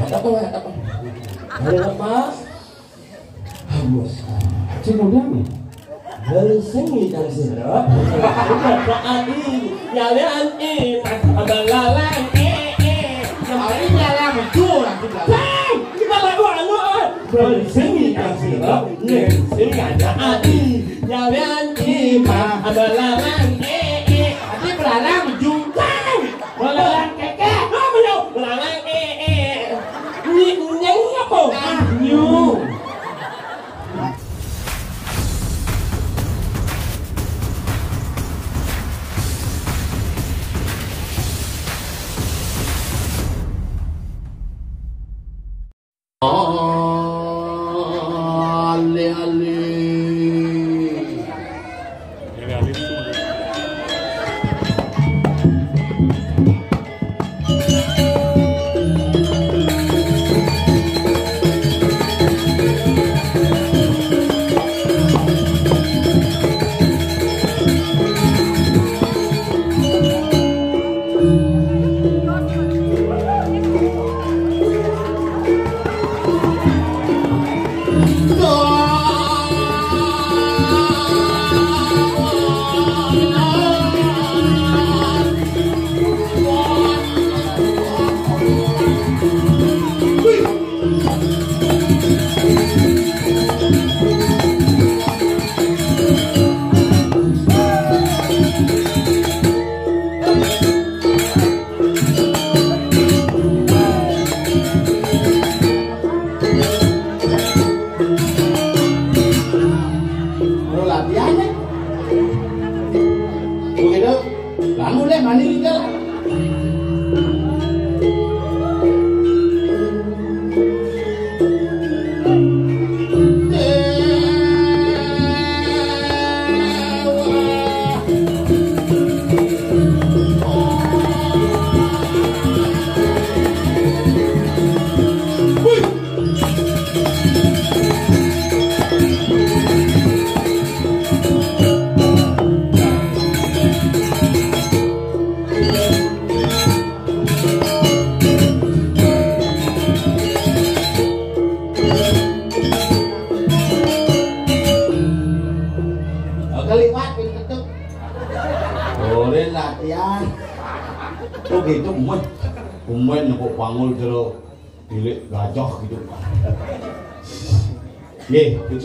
Halo Mas. Bos. Cuma dami. Halo sengi dan serap. Adi, jalan abalalang Namanya jalan menjual kita. Kita lagu anu. Sengi dan serap. Sengi ada adi, jalan abalalang Adi belalang juga. Belalang keke. Belalang nyengapa? Nyu.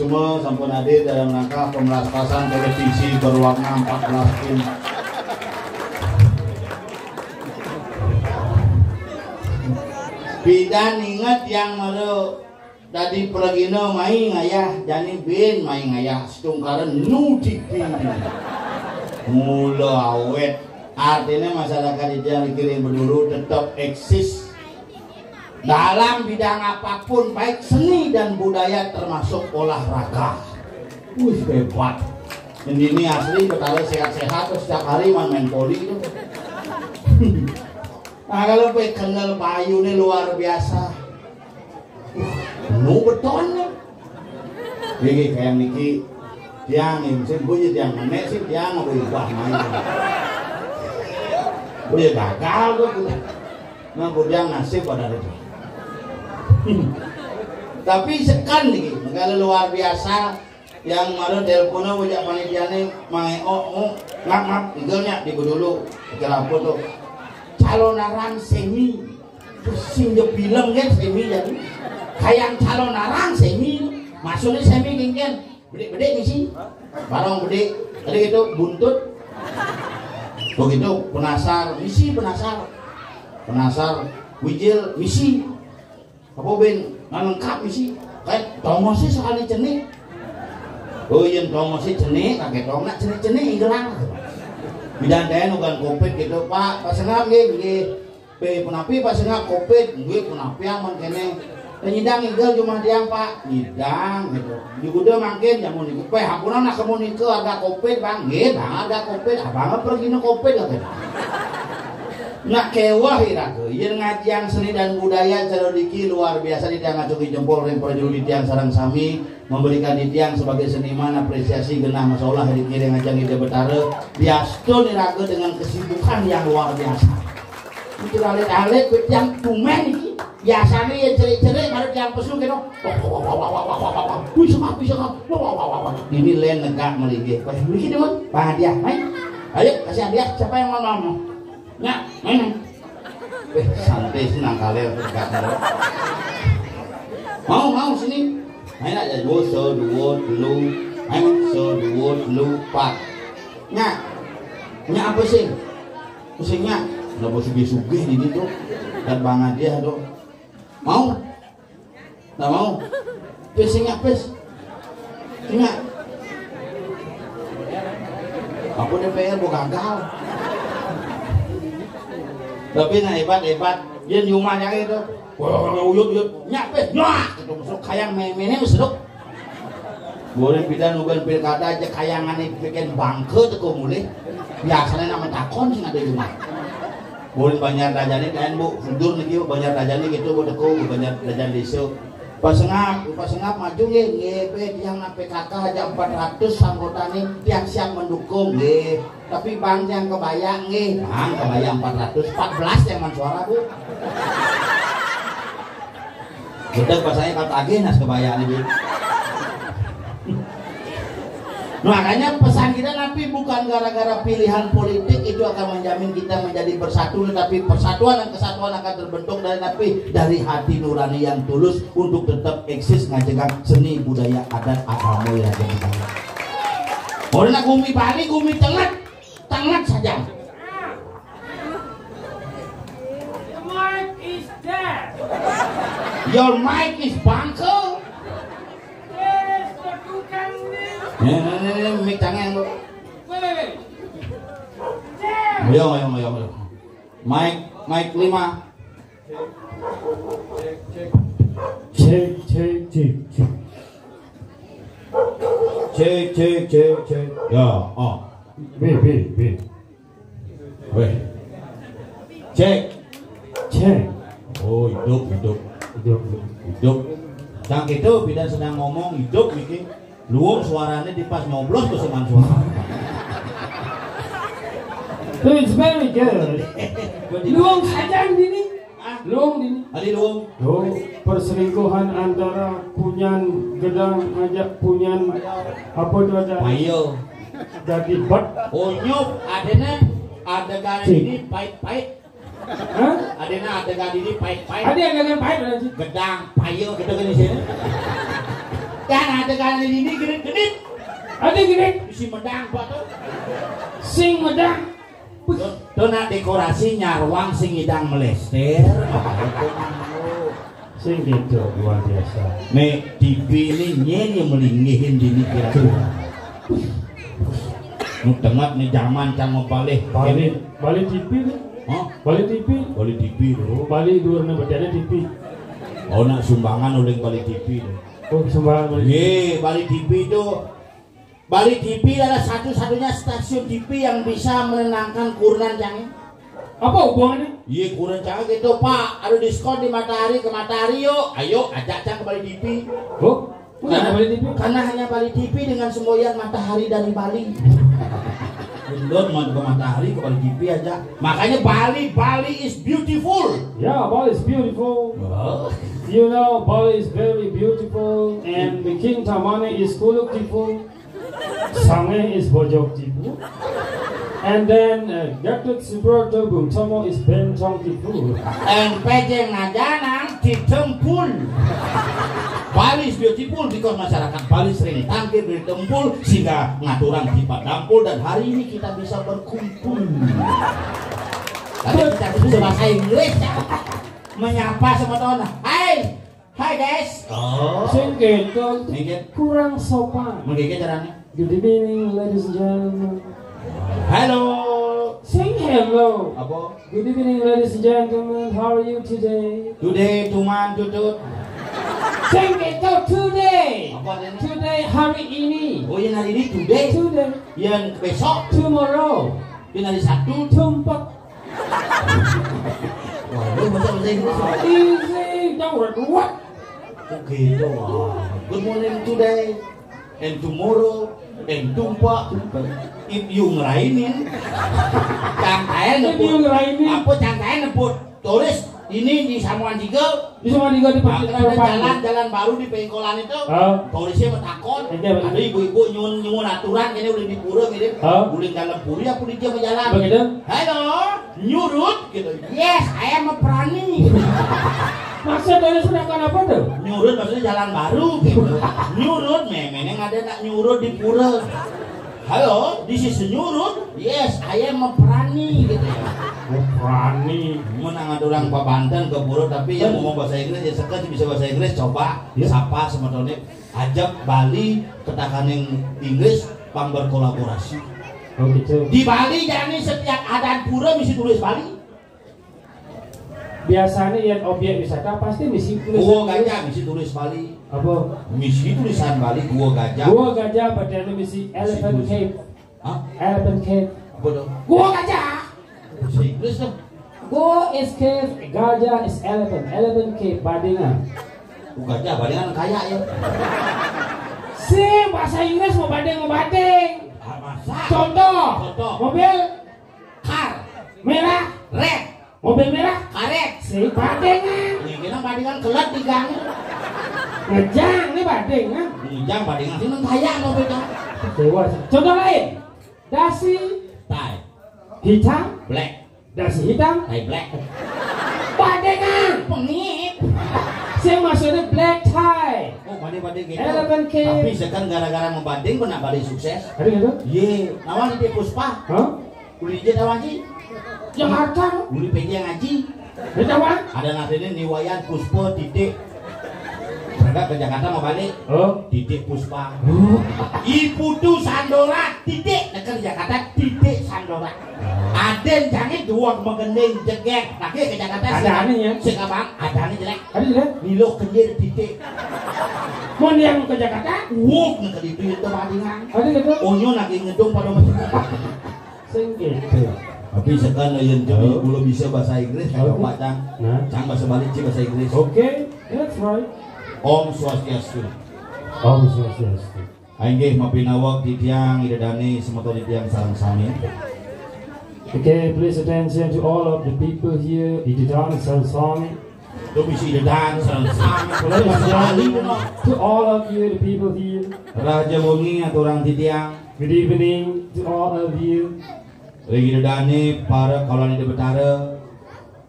Cuma sampun hadir dalam rangka pemerasan televisi berwarna 14 inch. Bidan ingat yang malu tadi pergino main ngayah jani bin main ngayah setungkaran nudik bin mula awet artinya masyarakat di jalan kiri berdulu tetap eksis dalam bidang apapun baik seni dan budaya termasuk olahraga. Wih hebat. Ini asli betara sehat-sehat terus setiap hari main poli itu. Nah kalau kenal payu ini luar biasa. Nu beton nih. Ini kayak niki tiang ini sih bunyi tiang mana sih tiang apa ibah main. Bunyi gagal tuh. Nah kemudian nasib pada itu. Tapi sekan nih negara luar biasa yang malu teleponnya wajah panitiane mae ngap tinggalnya di dulu kira apa tuh calon narang semi pusing je film kan semi jadi kayak calon narang semi maksudnya semi gengken bede misi barang bede tadi gitu buntut begitu penasar misi penasar wijil misi apa ben lengkap misi kayak tomosi sekali cenik oh iya tomosi cenik kakek tongnak cenik hilang bidan daya nugan kopet gitu pak sengap gitu penapi pas sengap kopet gue penapi yang mankene penyidang igal cuma diang pak nyidang gitu juga makin jamu nih pe hapunan nak kemuni ke ada kopet bang gitu bang ada kopet abang pergi no kopet lah nak kewah iraku yang ngajian seni dan budaya Celodiki luar biasa di tiang ngacuki jempol dan prajurit tiang sarang sami memberikan di tiang sebagai seniman apresiasi genah masalah di kiri ngajang ide betara diastun iraku dengan kesibukan yang luar biasa itu alit-alit yang tumen ini biasanya yang cerik-cerik baru yang pesu gitu. Bisa ini lain negak meligi. Begini mon, hadiah, ayo kasih hadiah. Siapa yang mau? Ya, main. Santai senang kalian tegak. Mau sini. Main aja dua, dulu. Main dulu, pak. Nya apa sih? Pusingnya, nggak mau sugih-sugih ini tuh. Dan banget dia tuh. Mau? Nggak mau? Pusingnya pes. Nya. Aku DPR mau gagal. Tapi nah hebat. Dia nyumanya itu. Wah, uyut. Nya pes. Nah, itu masuk kayang meme masuk. Boleh pindah nugan pilkada aja kayangan ini bikin bangke tuh mulai. Biasanya nama takon sih ada cuma. Boleh banyak rajani dan bu, mundur nih banyak rajani gitu bu deku banyak rajan disu. Pas ngap maju nge tiang PKK aja 400 anggota nih tiang siap mendukung nge. Tapi bang yang kebayang nge, bang kebayang 414 yang mensuara bu. Kita pas saya kata lagi nas kebayang ini. Makanya pesan kita Nabi bukan gara-gara pilihan politik itu akan menjamin kita menjadi bersatu, tetapi persatuan dan kesatuan akan terbentuk dari Nabi dari hati nurani yang tulus untuk tetap eksis ngajengkan seni budaya adat agama yang ada di Bali. Orang gumi Bali gumi tengat saja. The mic is dead. Your mic is bunker. Yes, the tukang ini. Mic tangan lu. Wait. Ayo. Mic 5. Cek. Ya, oh. B. Weh. Cek. Oh, hidup. Cang itu bidan sedang ngomong hidup bikin luang suaranya di pas nyoblos ke seman suara. So it's very good. Luang saja ini. Luang ini. Adi luang. Oh, perselingkuhan antara punyan gedang ngajak punyan apa itu ada? Payo. Jadi bat. Oh nyop, adena adegan ini pahit. Hah? Adena adegan ini pahit. Ada yang gangan pahit ada sih. Gedang, payo gitu kan di sini. Kan adegan ini genit. Ada gini. Isi medang pak tuh. Sing medang. Dona dekorasi nyarwang sing idang melester. Sing gitu luar biasa. Nih TV ini nyenyi melinggihin dini kira-kira. Nu tengah nih zaman can mebalik. Bali TV nih. Hah? Bali TV. Bali TV Oh, Bali dua bedanya TV. Oh nak sumbangan oleh Bali TV tuh. Oh, sembarang Bali. Ye, Bali TV itu Bali TV adalah satu-satunya stasiun TV yang bisa menenangkan kurunan canggih. Apa hubungannya? Iya kurunan canggih gitu pak. Ada diskon di Matahari ke Matahari yuk. Ayo ajak cang ke Bali TV. Oh, Bali TV. Karena hanya Bali TV dengan semboyan matahari dari Bali. Gendut mau ke Matahari ke Bali TV aja. Makanya Bali is beautiful. Yeah, Bali is beautiful. Oh. You know, Bali is very beautiful, and the King Tamane is beautiful. Sange is Bojok Tipu, and then Gatot Subroto Bung Tomo is Bentong Tipu. And Pejeng Najanang ditempul. Bali is beautiful because masyarakat Bali sering tampil di tempul sehingga ngaturang di padampul dan hari ini kita bisa berkumpul. Tapi kita bisa bahasa Inggris menyapa semua teman. Hai guys. Oh. Sing gitu, Mungkin kurang sopan. mungkin caranya. Good evening, ladies and gentlemen. Halo. Sing hello. Apa? Good evening, ladies and gentlemen. How are you today? Today cuman tutut. Sing gitu today. Apa ini? Today hari ini. Oh yang hari ini today. Today. Yang besok. Tomorrow. Yang hari Sabtu. Tumpak. Waduh bahasa Inggris. Easy. Don't what? Oke itu. Good morning today. And tomorrow. And tumpak. If you ngerainin. Cangkaian If you ngerainin. Apa cangkaian neput. Tulis Ini di Samuan Tiga. Di semua tiga di Ada jalan baru di Pengkolan itu. Polisi bertakon. Ada ibu-ibu nyun aturan ini udah di pura gitu. Guling dalam puri apa di dia berjalan. Begitu. Halo, nyurut gitu. Yes, I am a prani. Maksud dari sedangkan apa tuh? Nyurut maksudnya jalan baru gitu. Nyurut, memang ada nak nyurut di pura. Halo, this is nyurut. Yes, I am a prani gitu ya. Prani. Menang ada orang Pak Banten ke pura tapi yang ngomong bahasa Inggris ya sekarang bisa bahasa Inggris coba sapa sebetulnya ajak Bali ketakan yang Inggris pang berkolaborasi. Oh gitu. Di Bali jadi setiap adat pura mesti tulis Bali. Biasanya yang objek wisata pasti misi tulis. Gua gajah mesti tulis Bali. Apa? Misi tulisan Bali gua gajah. Gua gajah padahal misi elephant cave. Hah? Elephant cave. Apa dong? Gua gajah. Bahasa Inggris dong. Gua is cave, gajah is elephant. Elephant cave bandingan. Gua gajah bandingan kaya ya. Si bahasa Inggris mau banding. Ah, masa? Contoh. Mobil Car. merah, Red. mobil merah, Karet. si bandingan. Ini kira bandingan kelat di gang. Ngejang nih bandingan. Jang bandingan sini kaya mobilnya. Dewa. Contoh lain, dasi Tai. hitam, Black. dasi hitam, Tai black. bandingan. Pengit. Saya maksudnya black tie. Oh, banding gitu. Elephant cave. Tapi sekarang gara-gara membanding pernah banding sukses. Ada gitu? Ye, nawan di Puspa. Hah? Uli je nawan ji. Jakarta. Uli PJ ngaji. Bertawan? Ada nantinya niwayan Puspa titik. Berangkat ke Jakarta mau balik. Oh. Titik Puspa. Oh. Iputu Sandora titik. Dekat Jakarta titik Sandora. Aden jangan dua mengening jegek. Lagi ke Jakarta. Ada anehnya. Sekabang. Ada aneh jelek. Ada jelek. Nilo kenyir titik. Mau yang ke Jakarta? Wuk nggak itu itu bandingan. Ada gitu? Onyo lagi ngedong pada masjid. Sing gitu. Tapi sekarang yang jadi belum bisa bahasa Inggris kayak Pak Cang. Nah. Cang bahasa Bali bahasa Inggris. Okay, that's right. Om Swastiastu. Om Swastiastu. Ainggih mapinawag titiang idadani semoto titiang sareng sami. Okay, please attention to all of the people here. Ididan Sansami. Tu bisi idadang sareng sami. Kalau bahasa Bali kuno. To all of you, the people here. Raja wengi aturang titiang. Good evening to all of you. Regi idadani para koloni de Betara.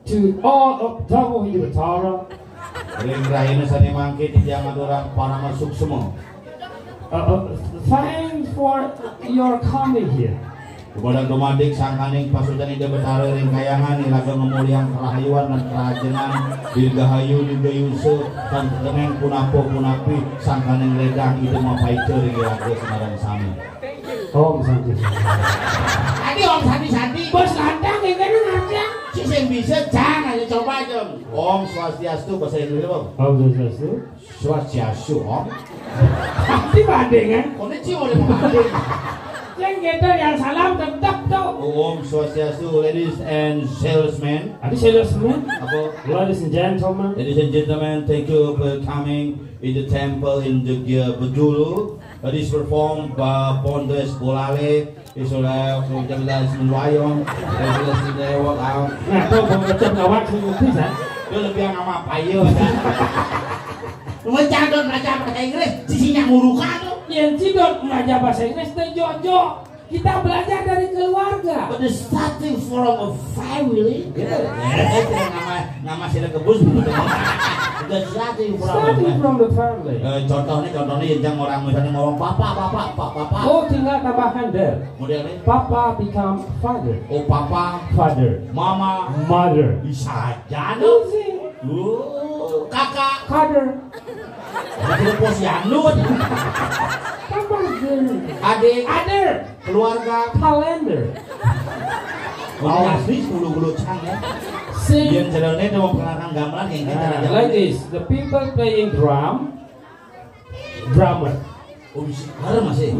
To all of Dawo Hibatara. Ring rahina sani mangke titiang aturang para masuk semua. Thanks for your coming here. Kepada dumadik sangkaning pasukan ide Betara ring kayangan ilaga ngemuliang kerahayuan dan kerajenan dirgahayu dirgayuse dan keneng punapi sangkaning ledang ide mapaice ring ilaga semarang sami. Om Santi. Tadi Om Santi Bos landang yang kena ngajak. Sing bisa jangan aja coba aja. Om Swastiastu bahasa Indonesia Bang. Om Swastiastu. Swastiastu Om. Pasti bandingan. Konnichiwa oleh pembanding. Yang kita yang salam tetap tuh. Om Swastiastu, ladies and salesmen. Ada salesman. Apa? Ladies and gentlemen. Ladies and gentlemen, thank you for coming in the temple in the Bedulu. This performed by Pondes Bolale. Isulah jelas melayong, jelas lewat out. Nah, tuh mau ngecek ngawak semua bisa. Dia lebih nama payo aja. Ngecadon baca bahasa Inggris, sisinya murukan tuh. Yang cidot belajar bahasa Inggris teh jojo. Kita belajar dari keluarga. But the starting from a family. Nama sila kebus. The starting from the family. Contohnya yang orang misalnya ngomong papa. Oh, tinggal tambahan there. Modelnya Papa become father. oh papa, Father. mama, Mother. bisa jano. Easy. Kakak. Father. Ada posyandu. Tambah there. Adik, Other. keluarga. Calendar. Oh, asli 10 cang ya. Sing. Yang jalannya itu memperkenalkan gamelan yang kita Like this, the people playing drum, drummer. Oh, bisa masih.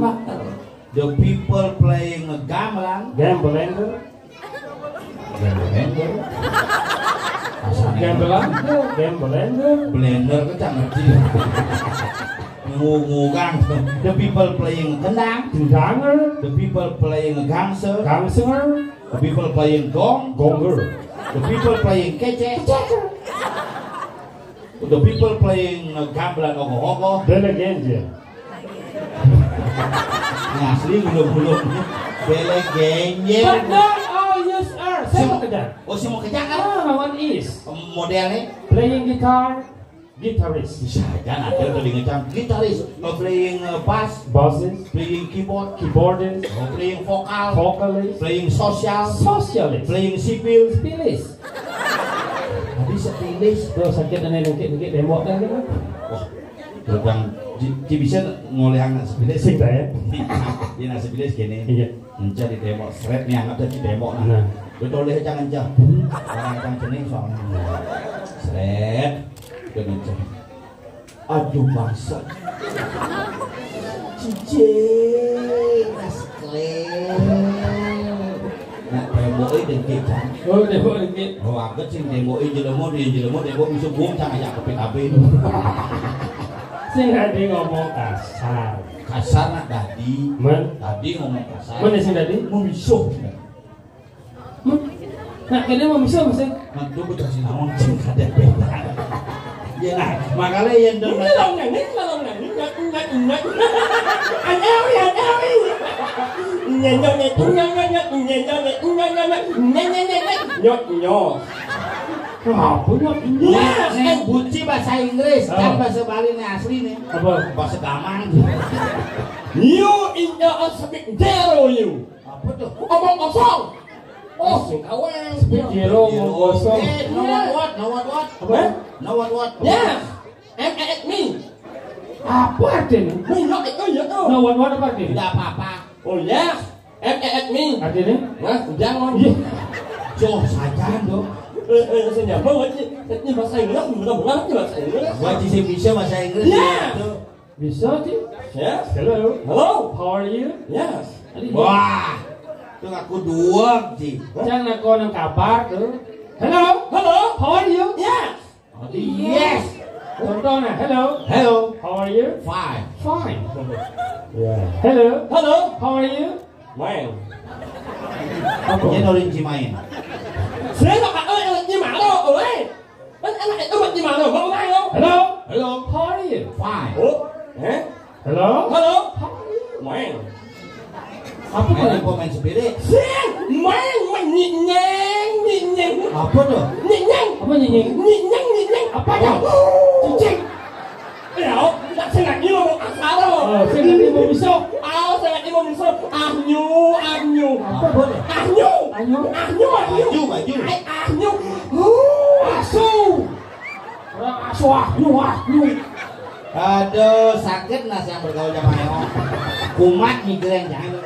The people playing a gamelan. Gambelander, gambelander. Blender kan ngerti. Ngugang. The people playing kendang. Tendanger, The people playing a gangster. gangster, The people playing gong. gonger. The people playing kece. The people playing gamelan ogoh-ogoh. Belegenje. Nah, asli belum. Belegenje. But not all use earth. Saya mau kerja. Oh, si mau kerja kan? One is Modelnya playing guitar, guitarist. bisa aja nanti udah ngecam gitaris, playing bass, Bosses, playing keyboard, keyboardist, playing vokal, vocalist, playing sosial, socialist, playing sipil. spilis. Tadi sepilis. Tuh sakit aneh nengkit tembok dah gitu. Wah, tukang bisa ngolehang sepilis. Sing ya. Dia nasi sepilis gini. Iya. Enca di tembok, seret nih anggap di tembok nah. Nah. Betul deh jangan enca. Orang kang cening soalnya. Seret. Dengan enca. Aduh bangsa. Cicing nasklem. Nah, tembok ini dengkit kan. Oh, tembok dengkit. Oh, agak sing tembok ini jelemo tembok bisa buang jangan ajak ke PKB. Sing tadi ngomong kasar. Kasar nak tadi. Tadi ngomong kasar. Mana sing tadi? Memisuh. Nah, kene mau misuh mesti. Nah, itu betul sih namun sing kada beda. Ya nah, makanya yang dong. Buci bahasa Inggris kan bahasa Bali nih asli nih. Apa? Bahasa Gaman. You in your speak zero you. Apa tuh? Omong kosong. Oh, sing kawan. Jero ngomong kosong. No what? Apa? No what? Yes. And me. Apa artinya? Me not itu ya tuh. No, what apa artinya? Tidak apa-apa. Oh yes. And me. Artinya? Nah, jangan. Iya. Jauh saja dong. Saya nyambung aja. Ini bahasa Inggris, benar-benar ini bahasa Inggris. Buat sih bisa bahasa Inggris. Yeah. Bisa sih. Yes. Hello. Hello. How are you? Yes. Wah, itu aku dua sih. Jangan aku nang kabar tuh. Hello. Hello. How are you? Yes. Yes. Contohnya, hello. Hello. How are you? Fine. Fine. Yeah. Hello. Hello. How are you? Man. Dia nolin cimain. Saya tak ada yang gimana loh, oi. Anak itu gimana? Mau main lo? Hello. Hello. How are you? Fine. Oh. Hello. Hello. How are you? Man. Apa kalian pemain spirit? Saya main nyinyeng. Apa tuh? Nyinyeng. Apa nyinyeng? Apa ya? Cicing. Ya, tak sengaja ngomong asal lo. Oh, saya tadi mau besok. Sengaja ngomong besok. Ahnya. Apa boleh? Ahnya. Anyo. Baju. Ahnya. Asu. Orang asu ahnu. Aduh, sakit nas yang bergaul sama Eo. Kumat migrain jangan.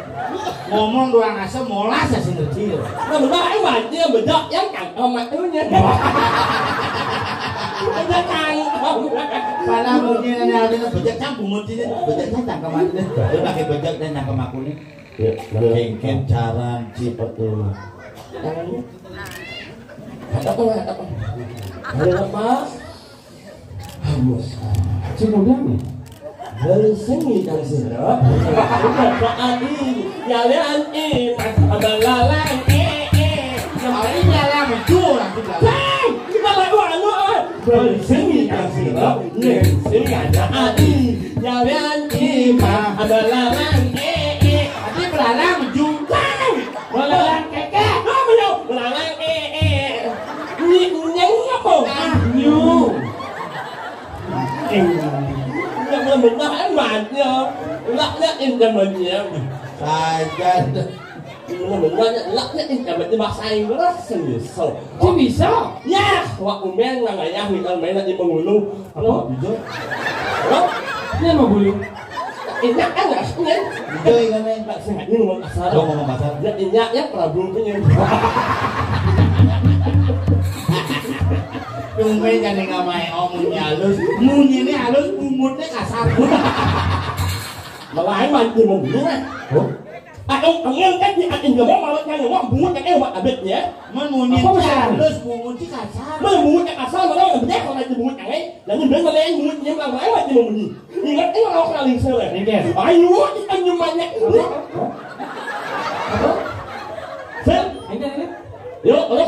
Ngomong doang asal molas ya sing kecil. Nah, benar anh bảo như bedak yang cẳng mặt thứ nhất. Bedak cẳng. Pala mungkin ada bejak campur mesti bejak cangkang kemana deh. Dia pakai bejak dan cangkang aku nih. Ya, kengken caran cipetu. Halo Mas. Cuma nih. Berseni kan sedap. Adi, jalan abalalan Hari nyala mencur nanti Bang, kita lagu anu berseni kan sedap. Seni ada Adi, jalan abalalan Adi belalang mencur. balalan keke. Apa yo? Balalan nyeng apa? Nyu. Mình nó hãy bàn nhau lắc nhất in cho mình vậy Saja. mình nói lắc nhất in cho mình đi bác say nó rất sừng sầu Chứ vì sao? yeah hoặc mình men là ngày ra mình ăn mấy là đi bằng người luôn Apa bijou? đó Ini mau bulu. in nhắc ăn là nhé Bijou kan nih. bạn sẽ như một asal Dong ngomong kasar. rất in nhắc nhất là belum cái nhân Tumben kan yang ngamai omongnya halus. Munyi ini halus, umutnya kasar. mà lại mà thì mình đúng không ông nghe cái gì anh nhìn món mà nghe người món muốn cái em mà bịt nhé Man munyi Apa ini kasar? halus, umutnya kasar. mới muốn cái asal mà đâu mình nhắc còn lại thì muốn chẳng ấy là nhìn đến mà lên muốn nhưng mà lại mà thì mình nhìn cái nó là liền sơ này Ini kan. ai nuốt anh nhưng mà nhắc Apa? Sen, Ini kan. Yo, oleh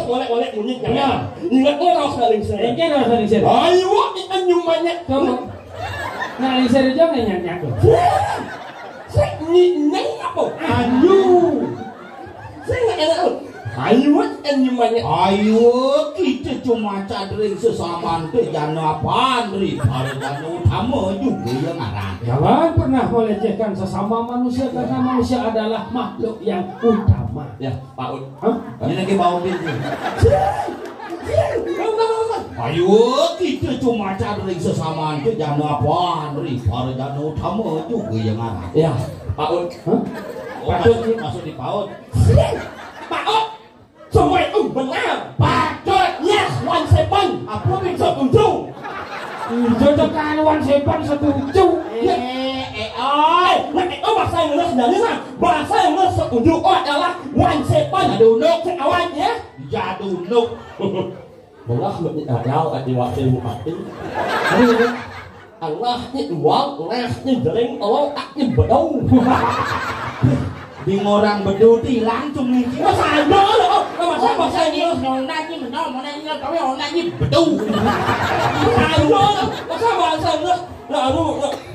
bunyi jangan. Ingat orang saling saya. Ini orang saling share. Ayo, kita nyumanya. Coba. Nah, ini share aja nyanyi. Saya nyanyi apa? Ayo. Saya nggak enak. Ayo, nyumanya. Ayo, kita cuma cadring sesama nanti jangan apaan daripada jangan utama juga yang ngarang. Jangan pernah melecehkan sesama manusia karena manusia adalah makhluk yang utama. Ya, Pak Ud. Hah? Ini lagi bau pintu. Ayo, kita cuma cadring sesama nanti jangan apaan daripada jangan utama juga yang ngarang. Ya, Pak Ud. Hah? Masuk di paut. Pak Ud. Semua itu benar. Patut. Yes, 17. Apa bisa untung? Jodohkan 17 setuju. Oh, bahasa Inggris dari mana? Bahasa Inggris setuju adalah 17. Jadunuk. Awan ya. Jadunuk. Allah menjauh di waktu mati. Allah ni uang, Allah ni jering, Allah tak ni bedau. Di orang beduti langsung nih. Masa ada loh, masa bahasa Inggris. Orang lagi menol, orang lagi bedu. Ayo, masa bahasa Inggris. Lalu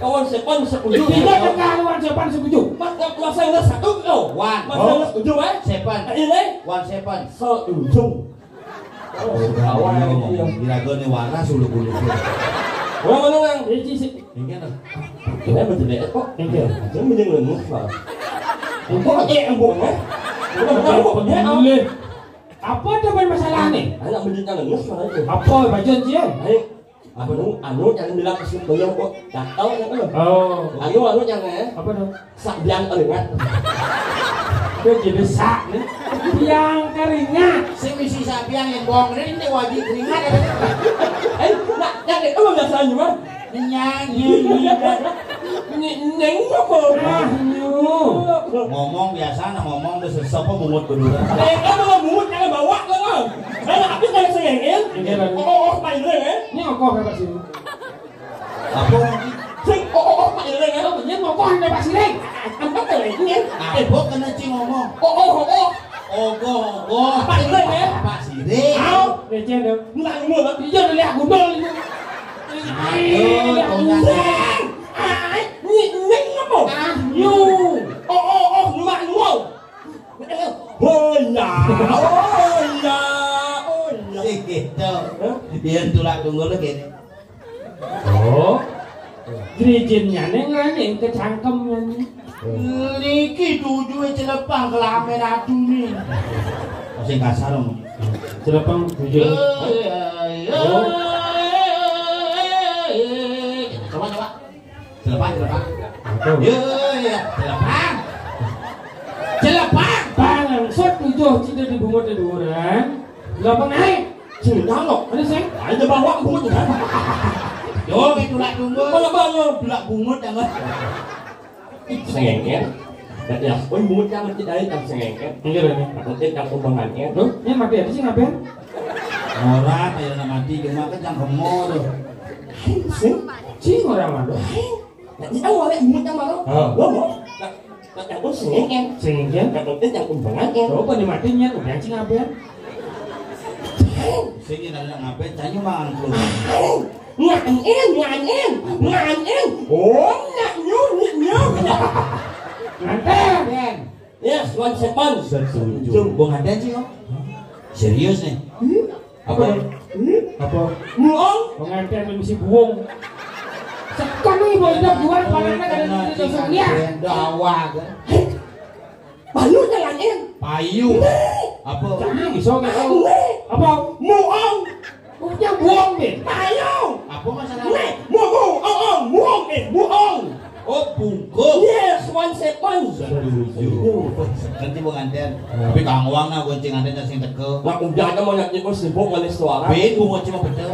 kawan sepan setuju. Tidak kekaluan sepan setuju. Bahasa Inggris satu loh. Bahasa Inggris setuju Sepan. Ini Sepan. setuju. Kawan yang diragon ni waras ulu bulu. Orang mana orang? Ini sih. Ini kan. Ini betul deh. Kok? Ini. Jangan menyentuh muka. Kok yang buang eh? Boleh. Apa teman masalah ni? Anak menyentuh muka aja. Apa bagian dia? Anu yang bilang sebelum kok tak tahu kan? Oh. Anu yang Apa tu? sak biang keringat. Dia jadi sak ni. Biang keringat. Si misi sapiang yang bohong ini wajib keringat. Nak yang itu biasa juga. Nyanyi. Neng apa? Ngomong biasa, ngomong tu sesapa mumut kedua. Kamu mumut jangan bawa kan? Tapi jangan sengengin. Oh, main leh. Ni ngokok apa sih? Apa? Sing main leh. Ni ngokok apa sih ni? Apa kelengin? Apa kena cing ngomong? Ogo. Main leh. Pak Sire. Au, Receh dah. nak mula. Dia dah lihat gundul ni. Neng apa? You. Nak lu. Oh ya. Gitu. Biar tulak tunggu lagi. Oh. Gerijinnya ni ngerangin ke cangkemnya ni. Niki tujuh celepang kelamin atu ni. Masih kasar om. Celepang tujuh. Coba. Celepang. Celepang. Palang sot tujuh tidak dibungut di duran. Lapang naik. Sudah loh. Ada sih? Ada bawa bungut kan? Yo, tulak tunggu. Kalau banyak Tulak bungut jangan. sengengnya. Dan ya, bungut yang tidak ada sengengnya. Ini dah ni. Nanti yang umbangannya. Loh, ni mati ada sih ngapain? Orang kayak nak mati cuma kejang kemor. Cing orang mana? Nanti awal bungut yang mana? Loh. Yang pun sengengnya. Sengengnya. Nanti yang umbangannya. Coba ni matinya, yang cing ngapain? Sini nak ngapain? Tanya mangan keluar. Ngan en. Oh, nyu. Nganten. Yes, 17. Setuju. Bung ada sih om. Serius nih. Apa? Apa? Muong. Pengantin mesti buang. Sekarang ni boleh dah jual panasnya kada dosok dia. Dawa kan. Payu jangan en. Payu. Apa? Jangan risau kan? Apa? Muong. Punya buang ni. Payu. Apa masalah? Muong. Oh bungkuk. Yes, 17. Setuju. Nanti bung anten. Tapi kang uang na gonceng anten sing teko. Nak udah kamu nak nyebut sibuk oleh suara. Ben bungut cuma betul.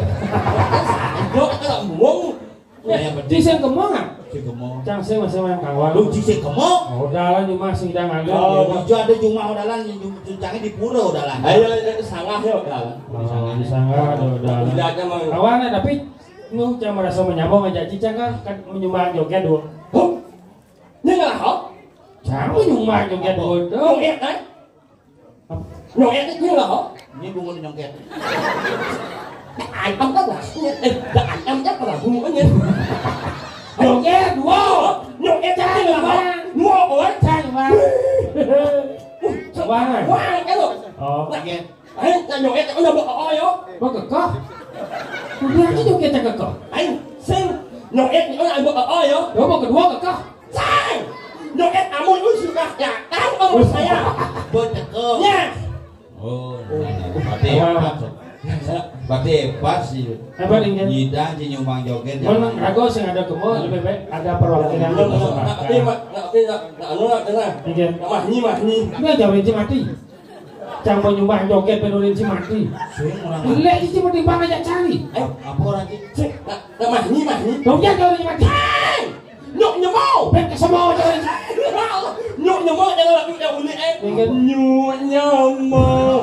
Yo, kalau muong. Ya betul. Ciseng kemang ah? Si kemo. Cang saya masih main kawan. Lu cicing kemo. Udah lah cuma sedang ngalir. Oh, hijau ada cuma udalan, cuncangnya di pura udalan. Ayo, sangat ya udah. Di sana udah. Udah aja mau. Kawan tapi nu cang merasa menyambung aja cicang kan menyumbang joget dua. Ini nggak hot. Cang menyumbang joget dua. Nyong et kan? Nyong et itu nggak hot. Ini bungut nyongket. Ai ông đó là anh em chắc là bungut đó nha. Nyongket, wow, nyongket trai là ba, mua ủa trai là ba. Quá này. Quá cái rồi. Nyongket. Ấy, nyongket có đâu có oi không? Có cực có. Dia aja nyongket tak kekeh. Anh xin nyongket có ai mau oi không? Đó mau kedua kekeh. Sai. Nyongket amun suka ya. Tahu om saya. Bercakap. Ya. Oh, berarti hebat sih. Hebat ini. Nyidang si nyumbang joget. Memang rago sing ada kemo lebih baik ada perwakilan yang Tapi mah ni. Ini aja rinci mati. Cang mau nyumbang joget penuh rinci mati. Lek rinci mati bang aja cari. Apa orang sih? Mah ni. Dong jangan rinci mati. Nhộn nhộn mau. Ben semua aja rinci. Nhộn nhộn mau jangan lagi dah boleh Nhộn nhộn mau.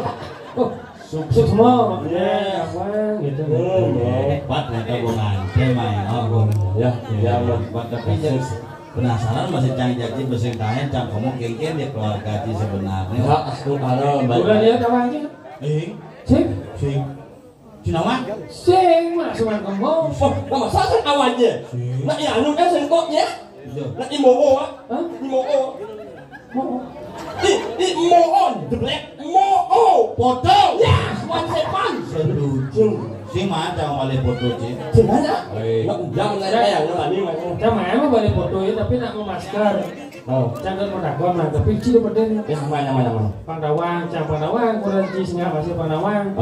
Sukses semua. Ya, apa gitu. Hebat mereka bungan. Temai, oh Ya, tapi penasaran masih cang jadi bersingkahan cang kamu kengken dia keluarga di sebenarnya. Aku kalau Udah lihat apa aja? Sing. Cinawan? Sing, mana cuma kamu? Nama saya awalnya. Nak ya anu kan sengkoknya. Nak imo ah. Imo. Imo jelek. Imo foto. Ya, one sepan. Selucu. Si mana wale foto sih? Gimana? Nak ujang saya yang ni macam. Sama emang balik foto ya, tapi nak mau masker. Jangan mau dakon lah, tapi cilo pedenya. Mana. Pandawang, kurang cisnya masih Pandawang.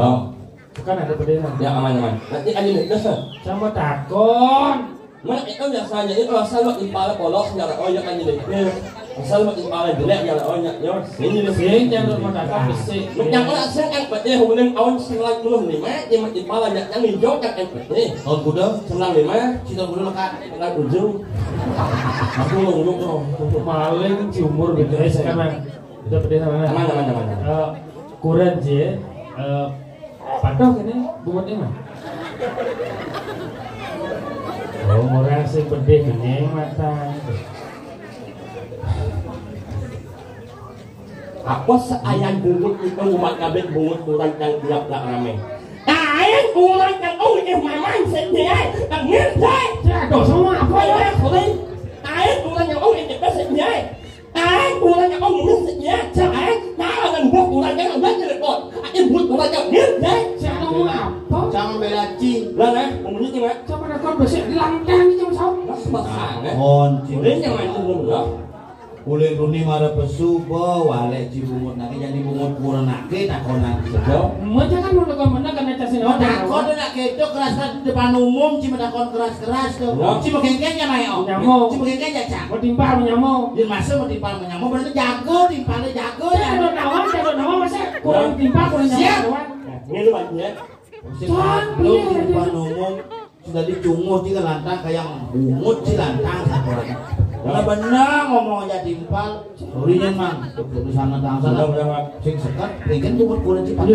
Bukan ada pedenya. Ya aman. Nanti ani ni dah. Sama dakon. Mana itu biasanya itu asal mak impala polos nyala oyak ani ni. Asal mak impala jelek nyala oyak yo. Ini Sing jangan mau dakon bisik. Yang orang sing kan bete hubungan awan selang dulu ni mah dia mak impala yang hijau kan bete. Tahun kuda? Selang lima, Cita kuda lekat. selang ujung. Aku nunggu Untuk maling di umur gitu ya sekarang. Udah pedenya mana? Mana. Kurang je. Patok ini buatnya mah. Orang sih pedih kenyang mata. Apa seayang dulu itu umat kabeh bungut kurang yang tiap tak rame. Ayang kurang yang memang sedih. Tak ngerti. Aduh semua apa ya? Ayang kurang yang tidak sedih. Ayang kurang yang sedih. Ayang malah dengan buat kurang yang enggak jadi kot. Ayang buat kurang yang ngerti. Apa? Jangan bela cing. Lah nah, ngomongnya gimana? Coba dakon besok dilangkang itu sama. Pasang eh. Cing. Boleh yang main dulu lah. Uling runi mara pesu bo wale cibungut nake jadi bungut pura nake takonan sedo. Macam kan mau dakon mana kan casin Oh dakon nak kedo keras di depan umum cima dakon keras tuh. Cima kengkengnya mai oh. Cima kengkengnya cak. Mau timpal menyamo. Dia masuk mau timpal menyamo berarti jago timpalnya jago ya. Ada nawa masa kurang timpal kurang nyamo. Ini lu banyak. Lu di depan umum sudah dicunguh di lantang kayak bungut di lantang satu orang. Kalau benar ngomong aja timpal, urinya mang, di sana tangsa, sing sekat, pengen bungut kurang cepat.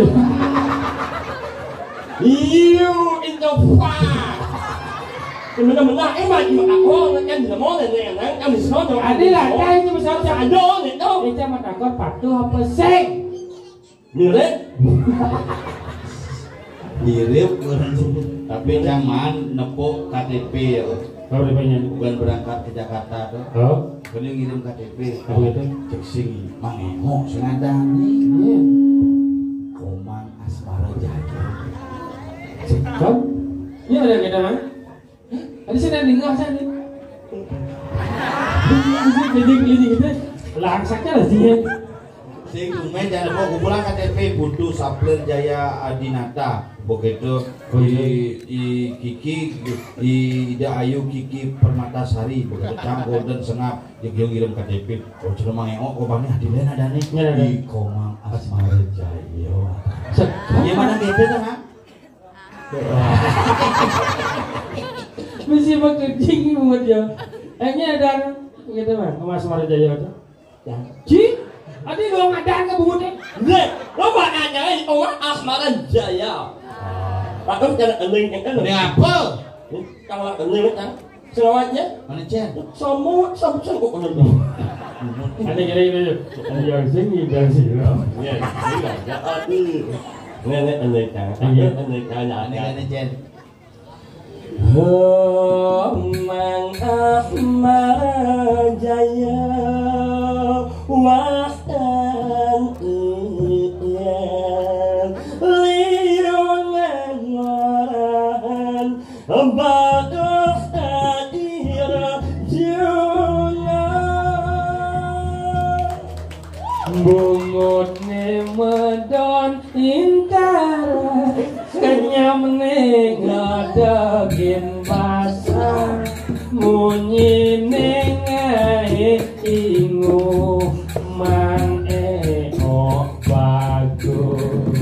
Iyo, itu fah. Benar-benar emang aku kan tidak mau dengan kamu sono. Adilah, kan itu misal ada itu. Kita mau dakon patuh apa sing? Mirip. Mirip, tapi jangan nepuk KTP ya. Kalau dipanggil Bukan berangkat ke Jakarta tuh. oh, Beliau ngirim KTP. apa gitu? Cek sing mangeho sing ngadani. Iya. Komang Asmara Jaya. Kau? Iya ada kita mana? Ada sih yang dengar saya ni. Jadi gitu. Langsaknya lah sih. Sing tumen jangan lupa kumpulan KTP butuh Sapler Jaya Adinata. Begitu i Kiki i Ida Ayu Kiki Permatasari begitu Cang Golden Sengap yang ngirim KTP. Oh cuma mangeo kok bangnya adilen ada nih di Komang Asmara Jaya. Yang mana gitu tuh ha? Mesti bekerjing buat dia. Ini ada gitu mah, Mas Asmara Jaya tu. Ya. Ci, ada dong ada ke bungutnya. Nih, lo makanya ini orang Asmara Jaya. Aku jangan eling kan. Ini apa? Kalau eling kan, selawatnya. Mana Cen? Semua kok eling. Ada kira-kira ada yang sini dan sini. Ya, iya. Nghe anh này cả, anh này cả nhà Ini kan Jen. Mang Ahmad Jaya Wahdan Iyan Liyungan Waran Baduh Adira Jungan Bungut ne medon intara kenyam ne ngadegin basah munyi ne ngae ingu man o bagus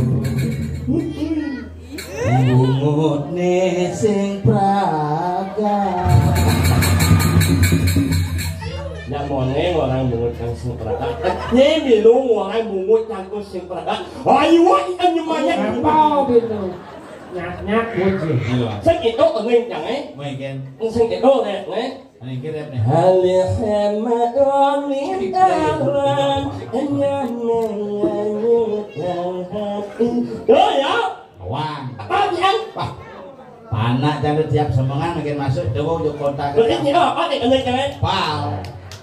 Bungut ne sing praga. Nhà mòn nghe vào đang muốn đang sinh prada. Nghe đi luôn vào đang muốn đang có sinh prada. Ai quá anh nhưng mà nhắc bao bên đâu nhạc nhạc buồn gì sách cái tốt ở ngay chẳng ấy. Mai Ken. Sách cái tốt này đấy. Ini kirep nih. Alhamdulillah min aran Rồi ya. Wah. Apa sih anh? Wah. Panak jangan tiap semangat makin masuk coba ujuk kontak. Rồi cái gì đó apa này ở đây chẳng ấy. Pal.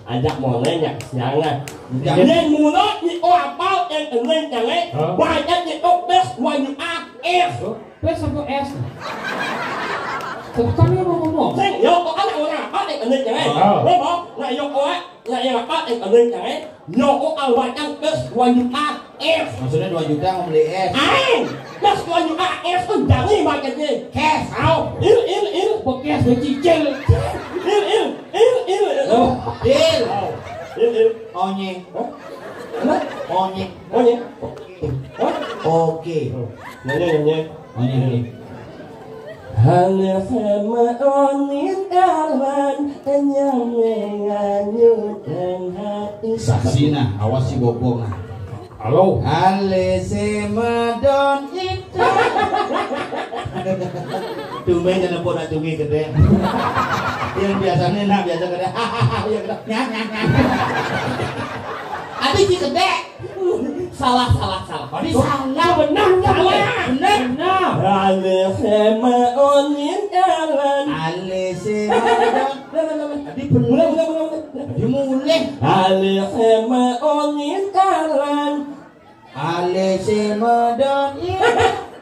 Ajak mau nanya siang này. Nên mù nó như oa bao em ở đây chẳng ấy. Vài em thì tốt best when you are F. best apa S kan dia mau ngomong Saya yo có anh nào nào bắt anh chẳng ấy. Đúng không? Này yo có ấy. Này là bắt anh ở đây chẳng ấy. Yo có ở vài em best when you are F. Maksudnya 2 juta mau beli es. Anh best when you are F tuh jangan mà cái gì. Cash sao? Il podcast với chị Trinh il. Deal. Il. Onye. Onye. Oh nhé. Oke. Nyanyi. Onye. Hal sama onin kawan yang menganyutkan hati. Saksina, awas si bobong nah. halo Ale semedon itu. Tumben jangan pun nak tungi gede. Yang biasanya nak biasa gede. Yang gede. Nyak. Adi si gede. Salah. Adi salah benar benar. Hal sama onin kawan. Ale semedon. Adi bener. Adi mulai. Hal sama onin kawan. Ale semedon itu.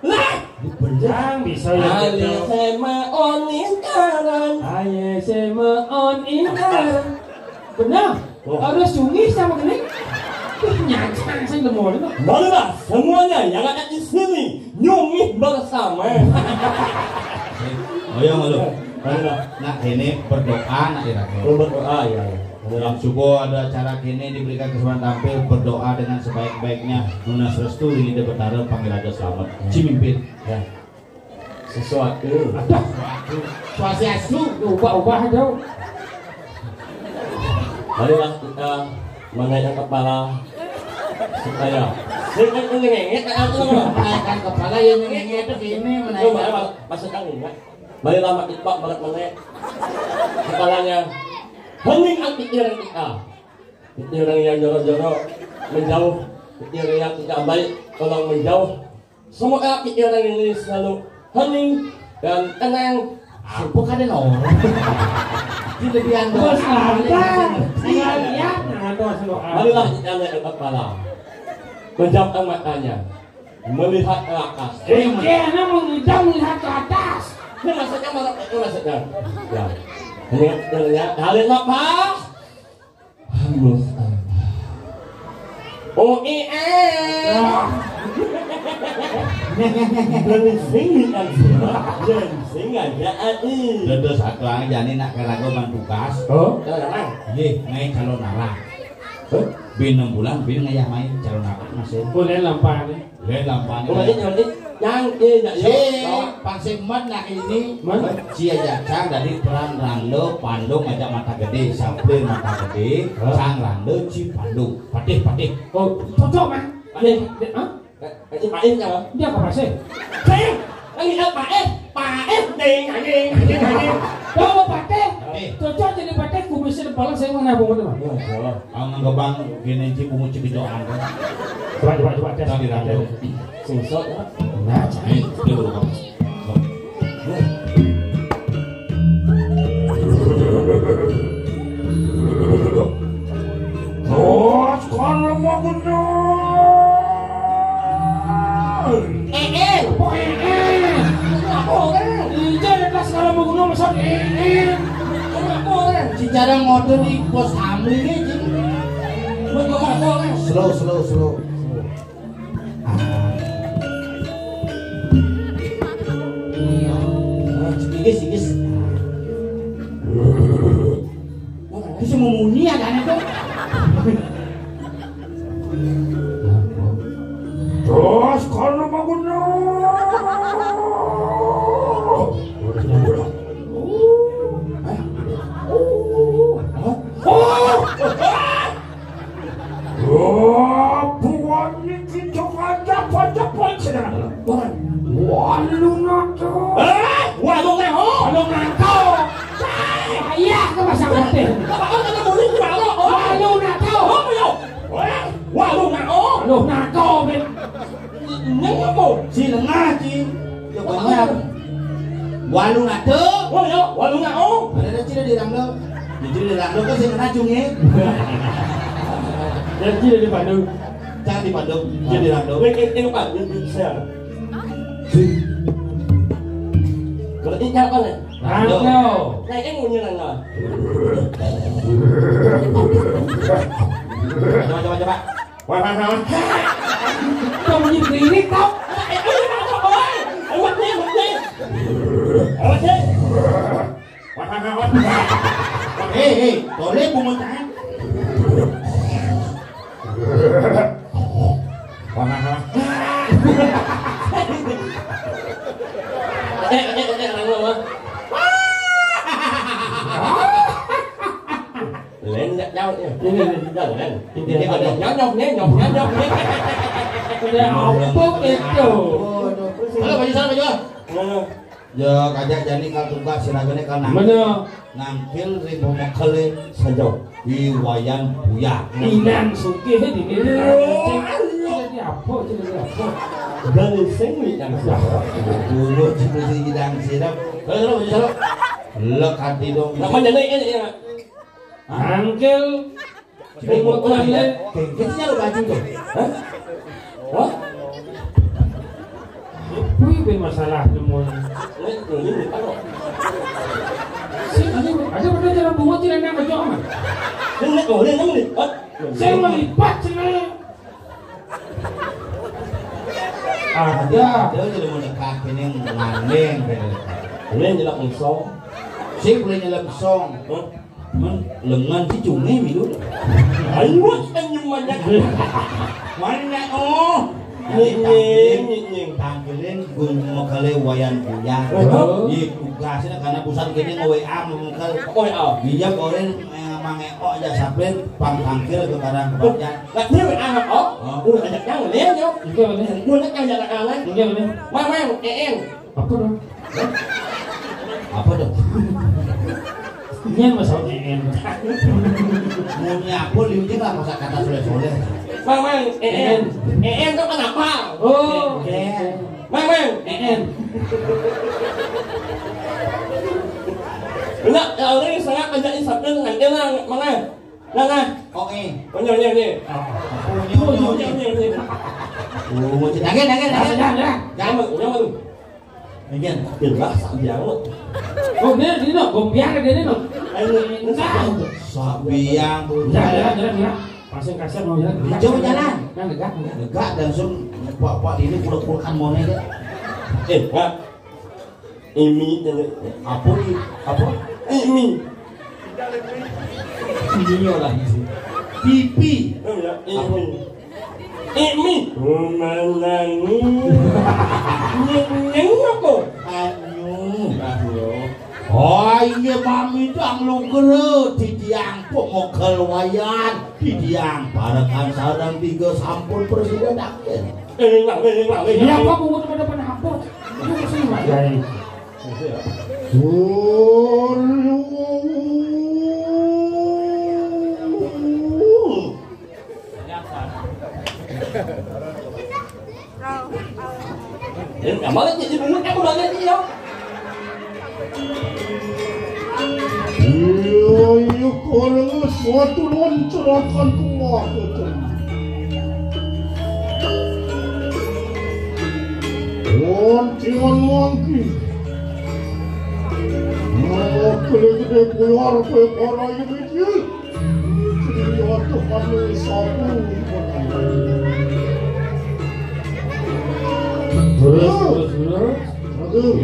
Lah. yang bisa ya Hal sama onin kawan. aye sema on incar benar ada sungi sama gini nyacang saya lemah itu Marilah semuanya yang ada di sini nyungi bersama. Oh ya malu. Marilah. Nah ini berdoa nak irakan. Berdoa ya. Dalam subuh ada acara kini diberikan kesempatan tampil berdoa dengan sebaik-baiknya. Nunas restu ini dia bertaruh panggil aja selamat. Cimimpin. Ya. Sesuatu. ada Swastiastu. ubah jauh Marilah kita menaikkan kepala supaya ngengek Menaikkan kepala yang ngengek itu gini menaikkan. masukkan ini. Marilah makitbak berat menaik kepalanya. Hening pikiran kita. Pikiran yang jorok-jorok menjauh, pikiran yang tidak baik tolong menjauh. Semoga pikiran ini selalu hening dan tenang. Bukan ada orang. Di lebihan bos doa. ada tinggal lihat ada semua Marilah kita naik kepala, menjamkan matanya, melihat ke atas. karena mengidam melihat ke atas Ini maksudnya itu maksudnya. Ya. Ini ya. Halin apa? Sing aja Terus aku lagi jani nak kelaku mantukas. oh Ye, ngai calon narang. Bin 6 bulan bin ngayah main calon narang masih. boleh lampah nih Lihat lampanya. yang ini Pangsing mat nak ini Mana? Cia Jacang dari peran Rando Pandung ngajak mata gede sampai mata gede Sang Rando Ci Pandung patih oh cocok mah Pak Em chào dia apa sih Xem anh nghĩ Pak Em tiền anh đi kalau pakai cocok jadi pakai kumis bisa depan saya mana bungut mah. Ang nggabang gini ci bungut ci doan. Coba tes di radio. Sing sok ya. Nah, cai. Oh, sekarang mau benar. Sekarang mau benar masuk Secara motor di pos Amri ini. Slow. Sikis. Bisa memuni ya kan itu? Terus kalau mau buahnya kita aja pada sedang. Walu nato. Walu nato. Saya ke pasang hati. Walu nato. Walu nato. Si lengah ci. Ya banyak. Walu nato. Walu nato. Ada ci di Ranglo. Di Ranglo kan sing ngajungnya. Jadi di Bandung. Jangan di Bandung, dia di Ranglo. Ini Pak, saya. Kalau ini apa nih? Ranglo. Nah, ini mau nyelang lah. Coba. Wah. Kau menjadi diri kau. Hei, boleh bungut tangan. Lên nhau nhỉ? Ini nyok. Halo, baju. Ya kajak jani kal tugas siragane kana. Mana? Nangkil ribu makale Sanjau. di wayan buya. Inan sugih di ini. Jadi apa? Dari sini yang siapa? Dulu cipusi hidang sirap. Halo, baju. Lekati dong. Namanya ini ya. Angkel. Kemudian Kayaknya lo baju tuh. Hah? Wah? wih masalah semuanya. Ini kalau Ada benda dalam bunga tidak nak macam mana? Ini melipat. Saya melipat sini. Ada. Dia jadi mau dekat ini ngandeng. Ini jelasngsong. Saya boleh nyelam song. Lengan si cungi minum. Ayo senyum banyak. Mana oh? Nying. Tanggilin gun makale wayan punya. Di tugasnya karena pusat gini nge-WA mengkal. Oh ya. Dia koren mangeo aja saplen pang tangkil ke barang kebacan. Lah dia WA oh. Udah ajak yang dia yo. Juga benar. Udah ajak kawan. Juga benar. Mamang Apa dong? Apa dong? Ini masalah EN. Mau nyapu liutin lah masa kata soleh-soleh. Mamang itu kenapa? Oh. Mamang EN. Enggak, orang ini sangat menjadi sabda dengan dia mana? Mana? Oke. Punya. Mau jangan. Jangan. Again. Jelas biang lo. Oh ini no, gombiang dia no. Sabiang. Jalan. Pasang kasar mau jalan. Coba jalan. Yang dekat. Dekat dan langsung pak ini pulak-pulakan monnya deh. Enggak. Ini Apa? ini. Ini lah isi. Pipi. Oh ya, ini. Menangi. Nyeng apa? Anyu. Oh iya mami dang lu gere didiang pemokal wayan didiang barakan sarang 3 sampun presiden akhir. Ini. Apa bungut depan apa? Ini sini Pak. Baik. Iya kalau suatu loncaran kumah itu. Jangan mangki. Mau gede keluar ke orang yang itu. Jadi waktu kami sabu. Terus.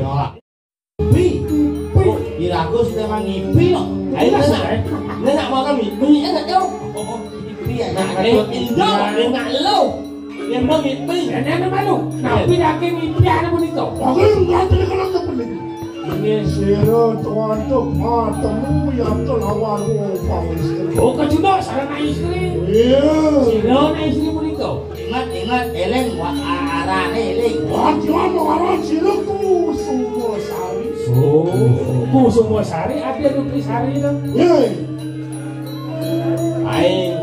Ya. Iragus memang ngipi loh. Ayo nak, nak makan mie enak jauh. Oh, ngipi ya. Nak Indo, nak lo. Yang mau mie, Nenek malu. Nah, pindah ke mimpi anak bonito. Aku nggak tahu kalau nggak pelik. Ini sero tuan tu matamu yang terlawan uang istri. Oh, kejudo sarana istri. Iya. Siro na istri bonito. Ingat eleng arane eleng. Wajan orang siruku semua sari. Oh, semua sari ada Nutri Sari dong. Yeay. aing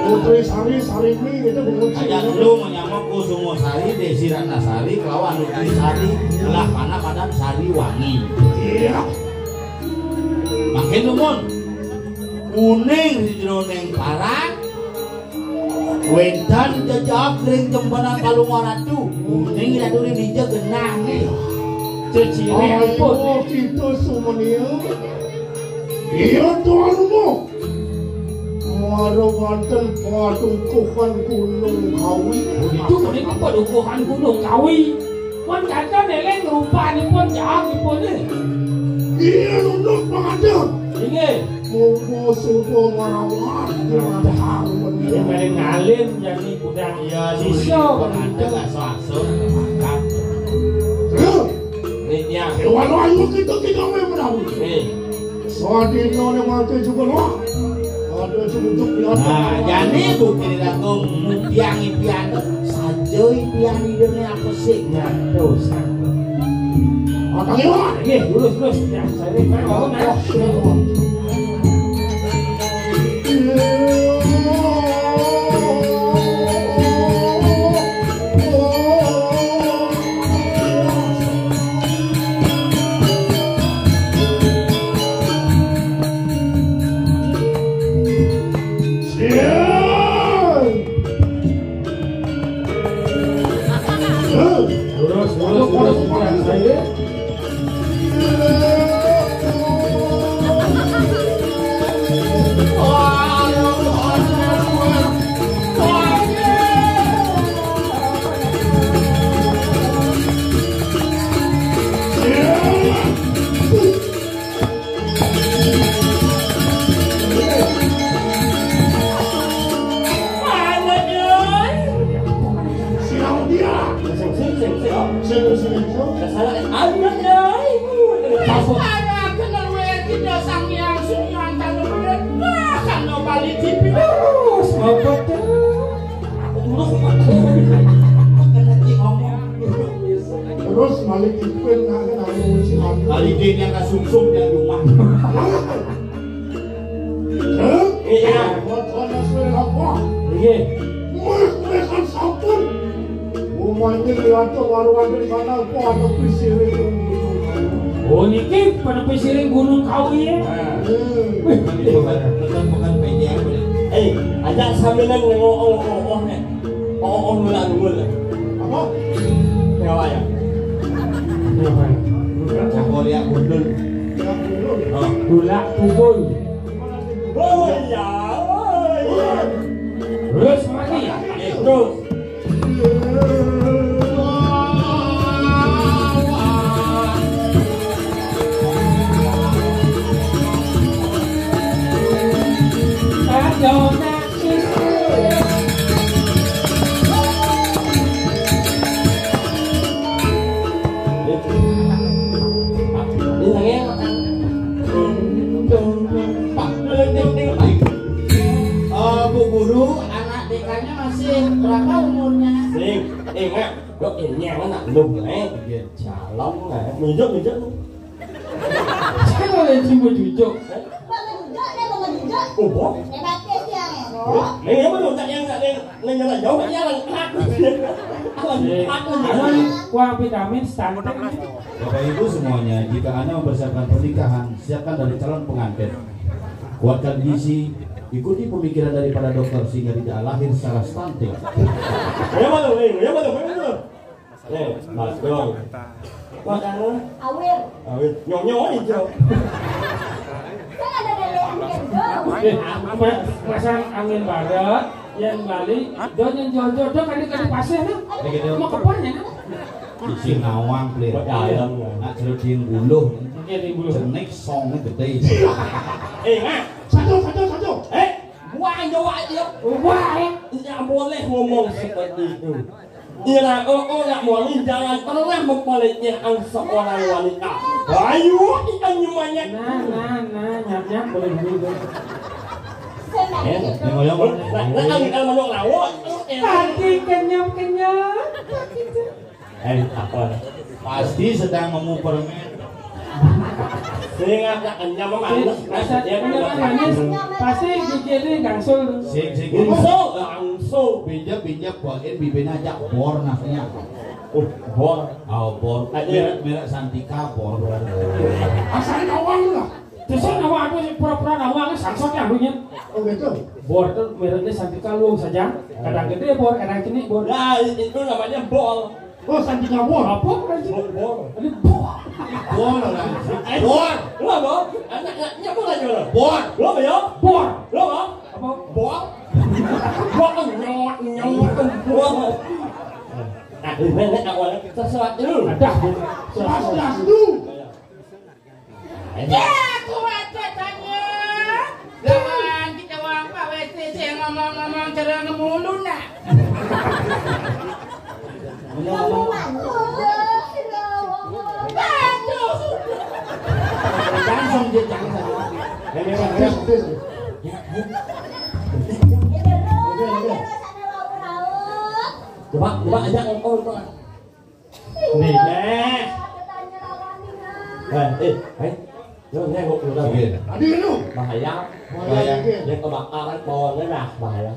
Nutri Sari ini kita menguji. Aja dulu menyamuk Kusumosari, Desi Ratnasari, kelawan Nutri Sari, belah mana padan Sari Wangi. Iya. Makin lumun. Kuning di jroning parang. Wendan jejak kering tembanan Kalungaratu. Kuning ila duri dija genang. Cecire pun. Ayo kita semuanya. Iya tuanmu. Marawanten padukuhan Gunung Kawi. Itu menika padukuhan Gunung Kawi. Pun kata neleng rupanipun jahangipun ni. Iya untuk pengajar. Inge, Munggu subuh marawat dengan yang paling ngalim jadi budak sisyo ada gak swasuk makan. Nitya Hewan layu kita memang. Sadino yang mati juga lah. Ada sebut Nah, jadi bukti lakum mutiang impian saja impian hidupnya apa sih? dosa. Atangnya. Inge, lurus. Ya, saya ini bangun ya. Lurus ya, saya. Terus balik ipin nak musiman. Kali dia yang kasumsum di rumah. iya Buat sudah apa? Inge, Mereka sampun. Rumah ini lihat warung di sana apa ada pisirin. oh niki penepi siring Gunung Kawi ya. Bukan PJM. ajak sambilan ngomong nih ngulang Apa? nyawa ya Aku lihat gundul. Yang dulu. Gula pukul. oh ya Terus mati. terus Bu Guru, anak dekanya masih berapa umurnya? Sing, ingat, kok ini yang anak lu, calon, nunjuk. Saya boleh cuma jujur. Oh, Ini apa tuh? Tak yang jauh aja lang hak. Kuah vitamin stunting. Bapak Ibu semuanya, jika Anda mempersiapkan pernikahan, siapkan dari calon pengantin. Kuatkan gizi, ikuti pemikiran daripada dokter sehingga tidak lahir secara stunting. Ya mana tuh? Ya mana tuh? Mas dong. Makanan? Awir. Nyong hijau. Pasang angin barat yang balik jangan jodoh kali-kali pasir lah mau keponnya Isi ngawang pelir nak jerudin buluh jenik songnya gede Nggak satu gua aja nggak boleh ngomong seperti itu. Ira nggak boleh, jangan pernah mempelitnya seorang wanita. Ayo kita nyumanya. Nyap boleh dulu. Tadi kenyam. Apa? pasti sedang memupermen. Sehingga kenyam manis. Pasti gigi gangsul. Langsung. Pinjam buatin bibin aja bor nafnya. Bor. Bor. Merek Santika bor. Asalnya awang lah. Terus awang aku pura-pura awang sangsok yang punya. Oh gitu. Bor itu mereknya Santika luang saja. Kadang gede bor, kadang kini bor. Nah itu namanya bol. Oh Santika bor. Apa kan sih? Bor. Ini bor. Bor. Bor. Lo apa? Anaknya apa lagi lo? Bor. Lo apa ya? Bor. Lo apa? Apa? Bor. Bor nyot. Nah, ini awalnya sesuatu dulu. Ada. Jelas dulu. Ya, kuat katanya. Jangan kita apa WC saya ngomong-ngomong cara ngemulu nak. Langsung dia jangan. Coba aja ngomong tuh. Nih. Yo nengok dulu lagi. Adi lu. Bahaya. Yang kebakaran pohonnya dah bahaya.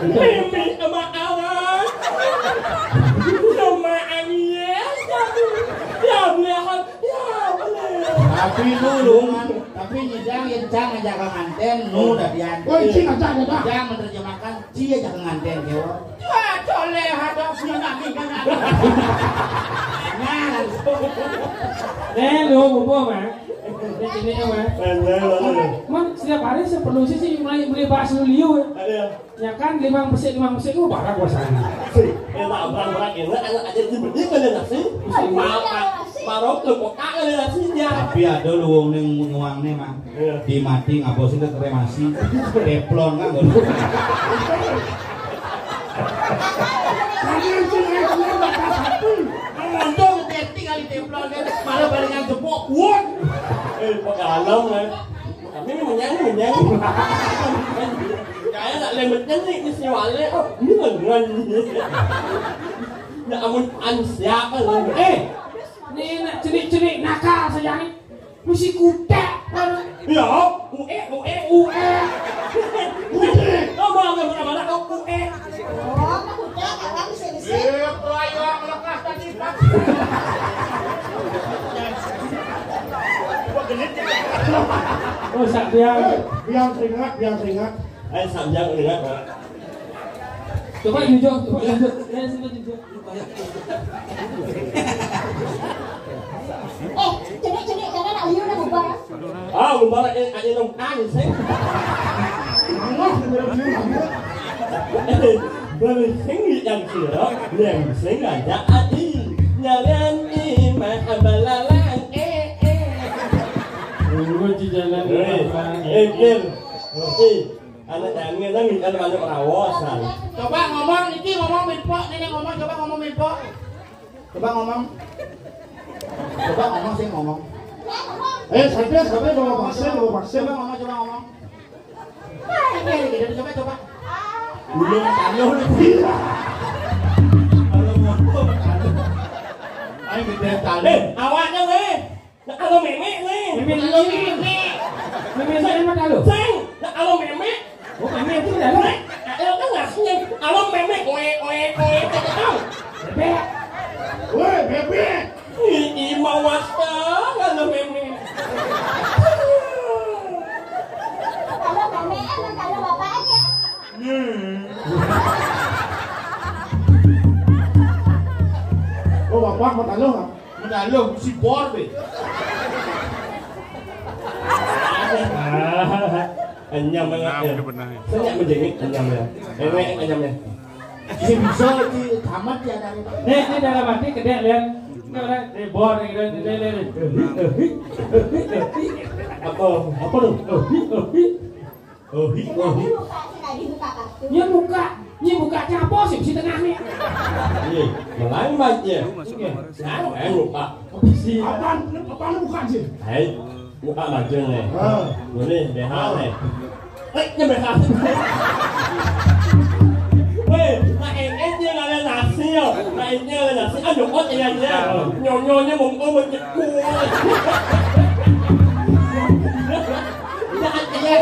Mimi kebakaran. Sama Ania. Ya boleh. Tapi dulu tapi nyidang yang aja ke nganten nu dah dian. Oh cing aja dah. Jangan menerjemahkan cia aja ke nganten kewa. Wah, boleh hadapnya nanti kan. Lu bobo mah. Ini mah. Man setiap hari saya perlu sih mulai beli bakso liu. Ya kan 5 pesik gua barang gua sana. Barang-barang ini anak aja dibeli kan nasi. Marok tuh kok kagak ada nasinya. Tapi ada lu ning nguangne mah. Di mati ngabosin ke kremasi. Teplon kan. Kalian sih ngomong bakal satu. Untung dating kali templon malah barengan jempok. Wah. Pengalaman kan. Kami menyanyi. Kayak nak lemetnya nih si Wale. Ini ngan. Ya amun siapa lu? Nih nak cenik nakal saja nih. Mesti kutek. Ya, UE. Ngomong mana UE. Pelayang lekas tadi Pak. Oh sak biang Biang teringat. Samjang dengar. Coba jujur. Ya sini jujur. Cenik karena nak liu dah bubar. Bubar aja dong kan sih. Berhenti yang kira, yang sengaja adi, jalan imah balalang Kunci jalan. Anak jangan nangis kan banyak perawasan. Coba ngomong milpok, nenek ngomong coba ngomong milpok. Coba ngomong sih ngomong. Sampai bawa vaksin. Coba ngomong. Ini coba. Belum tanya lu. Kalau ngomong ayo kita tanya. Awaknya nih. Kalau memek nih. Mimi saya mah kalau. Seng. Kalau memek. Oh mimi itu dah. Kan ngasihnya along memek tahu. Bebek. Weh, bebek. Ini mau wasta kalau memek. Kalau mame emang kalau bapaknya. Oh, bapak mau talo nggak? Medalung si bor be. Anyam banget. Saya menjengik anyamnya. Anyamnya. Si bisa di tamat ya dari. Ini dalam hati kedek lihat. Ini bor ini. Apa tuh? Ini buka apa sih di tengah nih? Iya, malang banget. Sekarang lupa. Apaan bukan sih? Hei, buka baju nih. Ini BH nih. Ini BH. Weh, ini dia nggak ada nasi yo. Ini ada nasi. Aduh, kok ini aja. Nyonya mau menjekku. Ya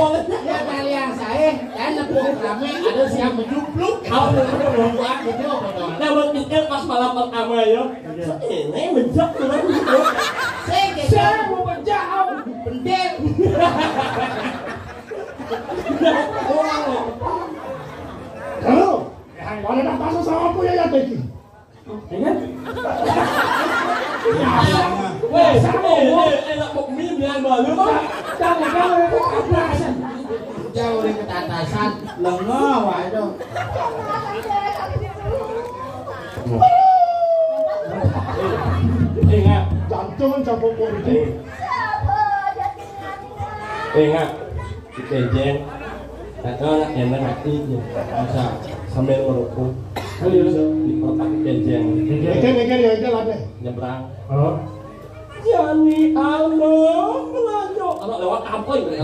kalian saya kan nepuk rame ada siap menjubluk. Kau Buat gitu apa? nah berpikir pas malam pertama ya. Ini menjek tuh. Saya mau menjauh pendek. Halo. Kalau nak pasang sama apa ya tadi? Ingat? Weh, enak mau mie bilang baru kan? Jangan itu abrasan. Jauh dari ketatasan lengo wae dong. Ingat, Jantungan campur politik. ingat, si Kenjeng, atau anak yang mati bisa sambil merokok. Bisa di kotak Kenjeng Ikan ada. nyebrang. Oh. Yani alom melaju. Kalau lewat apa ini?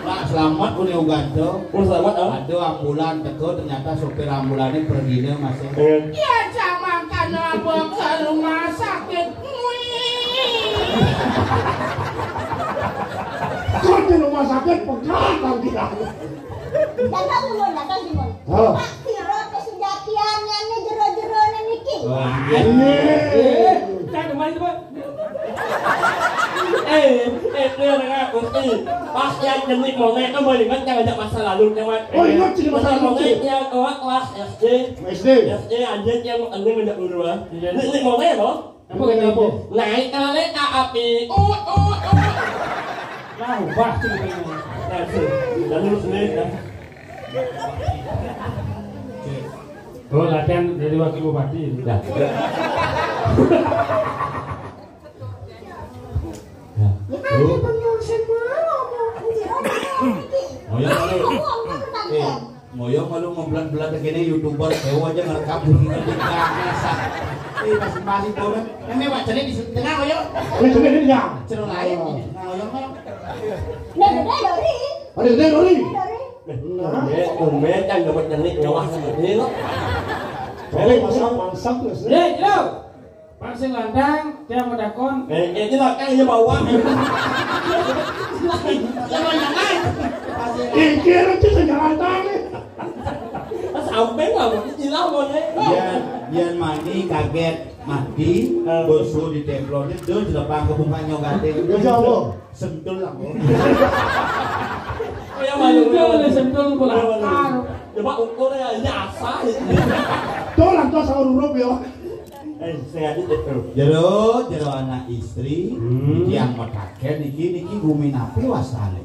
Pak selamat punya uganto. Selamat Ada ambulan teko ternyata sopir ambulannya perginya masih. Ya jangan karena abang ke rumah sakit. Kau di rumah sakit pegang kau tidak. Datang Simon. Halo. Pak Tiro kesejatiannya nih jero-jero nih Niki. Ini. Jangan main itu, Pak. Dia dengar kunci. Pas yang jenis monet itu boleh ingat yang ajak masa lalu teman. Oh, ingat sih masa lalu. Monet yang kelas SD. SD anjing yang anjing ngajak dulu lah. Ini monet loh. Apa kata apa? Naik kereta api. Nah, ubah ceritanya. Dan lu sendiri kan. Oh, latihan dari wakil bupati. Ya. Moyong malu membelan-belan begini YouTuber dewa aja ngerekam begini di tengah. Masing-masing tuh kan. Ini Pak Jeni di tengah moyong. Ini ya. Cerita lain. Nah moyong moyong. Dori. Ada Dori. Umet yang dapat jenis nyawah seperti itu. Boleh masak masak terus. Jauh. Pasang landang, dia mau dakon. Ini lah kan dia bawa. Jangan. Kira itu sejarah tadi. Sampai nggak mau dicilah boleh. Biar mandi kaget mati bosu di templon itu di depan kebukaan nyogate. Ya jauh. Sentul lah. Kayak malu Boleh sentul bola. Coba ukurnya ini asa. Tolong tuh sama huruf ya. Sengaja itu. Jero anak istri yang mau kaget niki bumi napi wasane.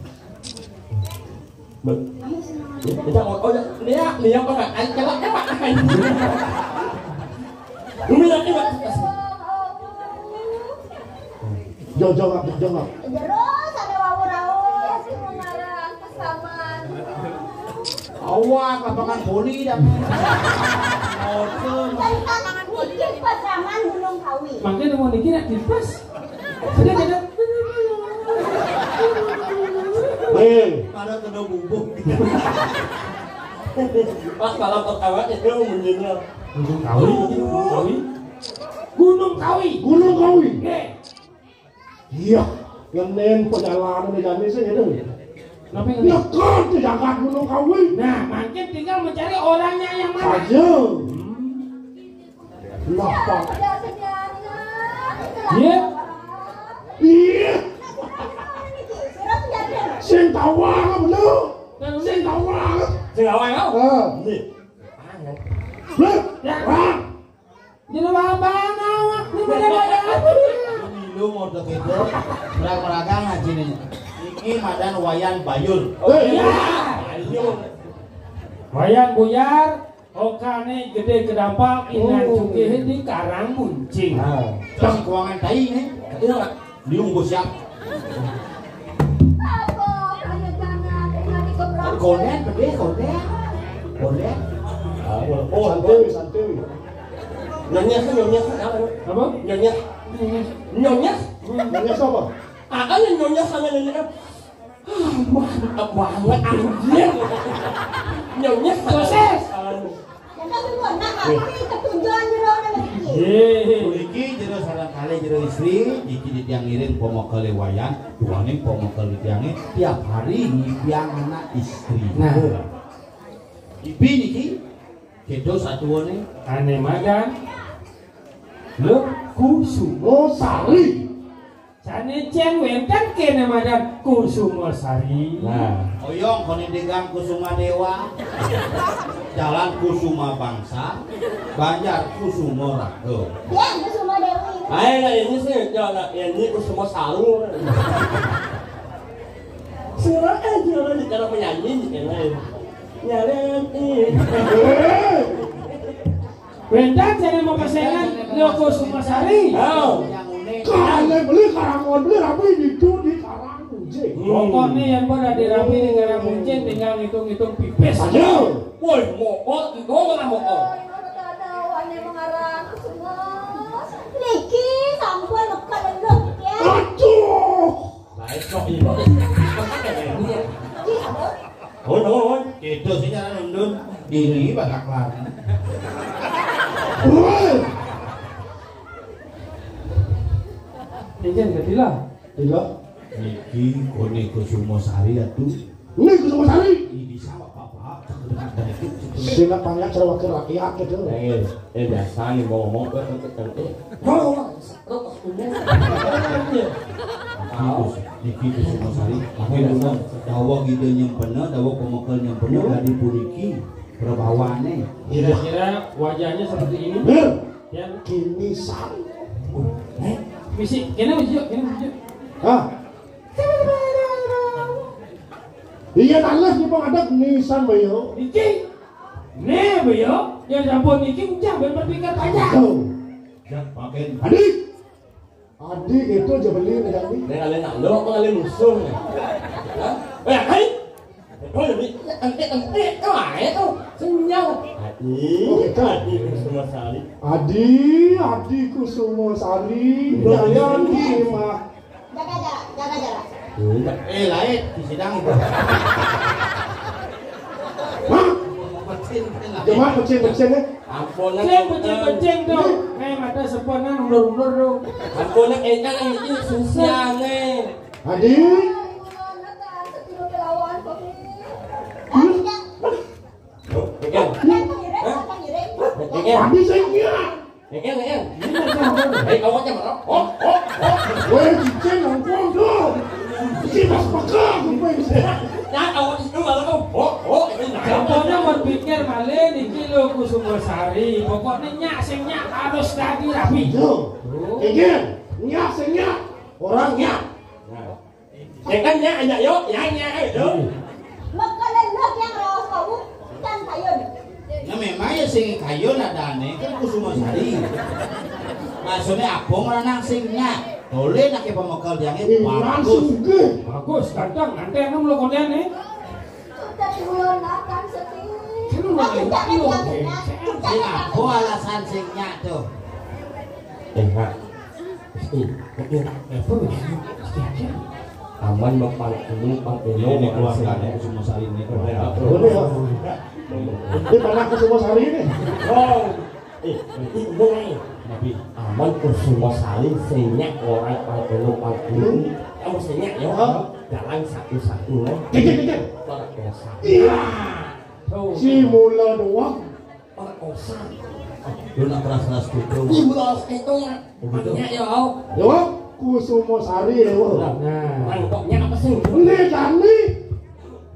Kita mau dia apa nggak? Celak Pak. Bumi napi Pak. Jauh. Jero sampai wawur-wawur si mengarah kesamaan. Awak lapangan voli dah. Tentang Niki pasangan Gunung Kawi. Makanya mau dikira kipas. Sudah ada. Pada kena bubuk. Pas malam pertama itu menjadinya Gunung Kawi. Iya. Ngenen perjalanan di jalan sih itu. Kenapa yang Dekat di Jakarta Gunung Kawi. Nah, makin tinggal mencari orangnya yang mana. Saja. Kenapa? Iya. Iya. Sing tawang bener. Sing tawang. Sing awal kau. Ni. Blek. Wah. Di luar abang awak. Ini mana bayar? Lu mau gitu. Merang-merang ngaji nih. Iki madan wayan bayur. Iya. Bayur. Wayan buyar. Okane gede kedampak inan cukih di karang muncing. Terus keuangan tai nih. Itu enggak? Diunggu siap. Konden gede konden. Konden. Oh, Santai, santai. nyonya Apa? nyonya Nanya siapa? yang nyonya sama nyonya mantap banget anjir nyonya Proses. Iki jero sareng kali jero istri, iki ditiangirin pomokal wayan, tuangin pomokal ditiangin tiap hari ngipiang anak istri. Nah. Ipi niki kedo satuone Ane magan. Lu Kusumosari. Jane cengwen kan kene madan Kusumosari. nah oyong kone degang Kusuma Dewa. Jalan Kusuma Bangsa, Banjar Kusuma Rago. ayo ini sih jangan ini semua saru surah aja lah di cara penyanyi kan nyalen Wendan jane mau pasengan lu Kusumosari. oh Kalau beli karangon beli rapi itu di karang kunci. Pokoknya yang pada dirapi di karang muncing tinggal ngitung-ngitung pipis. Saja. woi mokot itu mana mokot Niki sampun mekal lho ya. Aduh. baik kok ini oh Kedo sih cara nundun diri bakal lari. Woi. Ijen gedilah. Tidak. Niki kone Kusumosari atuh. Ini Kusumosari. Ini sama bapak. Dan itu Sehingga banyak cara wakil rakyat gitu. biasa nih ngomong Niki Kusumosari. Makanya bilang dawa gitu nyempena, dawa pemekal nyempena dari puriki perbawaannya. Kira-kira wajahnya seperti ini. Ber. Ya, Kinisan. misi. Kene mujuk. Hah? Iya talas di pengadap nisan bayo. Niki. Ne beyo, yang sampun niki jangan berpikir panjang. Tuh. Dan pakai Adik. Adik itu aja beli dengan ini. Ini kalian nak lo apa kalian musuhnya? Hah? Hai! Oh ini ente kemana tuh? Senyum. Adi semua sali. Adi Kusumosari. Bayan lima. Jaga jarak. lain di sidang itu. Hah? Cuma becing ya. Ampun Beceng dong. Mata seponan ulur-ulur dong. Ampun enak ini susah nih. Adi. Adi sayangnya. Awaknya marah. Weh cicing nongkrong tuh. Si mas pegang Nah, awak itu malah kau. Pokoknya berpikir malih niki lho Kusumosari. Pokoknya nyak harus dadi rapi. Tuh. Ingin. Nyak senyak. Orang nyak. Ya kan nyak yuk, nyak itu. Mekal lho yang rawas kamu kan kayun. Ya memang ya sing kayu nadane kan Kusumosari. Maksudnya abong ranang sing nyak. Boleh nak pemekal diangin bagus. Bagus, ganteng. Nanti anu lo konten nih. Sudah bulan akan sedih. Sing apa alasan sing nyak tuh? Enggak. Aman bapak dulu pakai Ini keluarga Kusumosari ini. Di mana Kusumosari ini? Oh, ini aman Kusumosari senyak orang pakai Kamu senyap ya. Jalan satu-satu lah. Para kosa. Iya. Si mula doang. Para kosa. Lu nak perasaan setuju. Ini mula itu ya Ya, Kusumo Sari dewa. Mangkoknya apa sih? Ini kami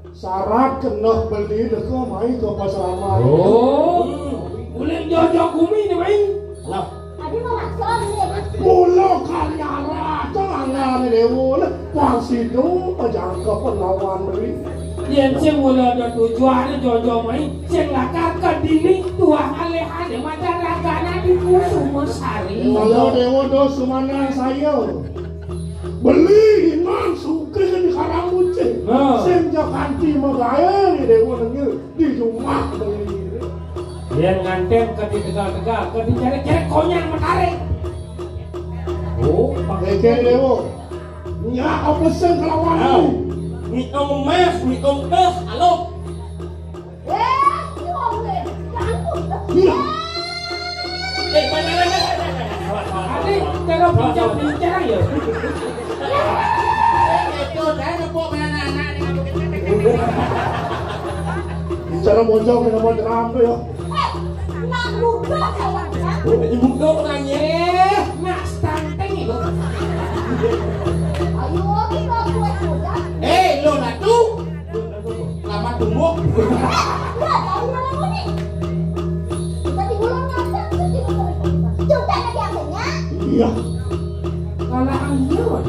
syarat kena beli deko mai ke pasar ramai. Oh, boleh jauh-jauh kumi ni main. Adi mau makan ni. Mula kaliara jangan dewa le pasido pajangka penawan beli. Yang sing mula ada tujuan jauh-jauh main, sing lakar ke dinding tuang alih-alih masyarakat di Kusumo Sari. Kalau dewa dos mana saya beli iman suka di Karamuce. Senja kanti magaya ni dewa nengil di rumah beli. Yang nganten ke di tegal-tegal, ke di cari-cari konyang menarik. Oh, pakai dewa. Nya apa sen kelawan ni? Mitong mes, mitong tes, halo. Ni boleh. Iya. Adi, kalau bincang-bincang ya. Itu dah nepuk anak-anak Bicara bocor ni nama dram tu ya. Nak buka kawan. Ibu kau orangnya. Nak stunting itu. Ayo kita buat muda. lo nak tu lama tumbuk. Ya, tahu nama ni. Kita tibulan ngapa? Kita lagi ambilnya. Iya. Kalau anjur.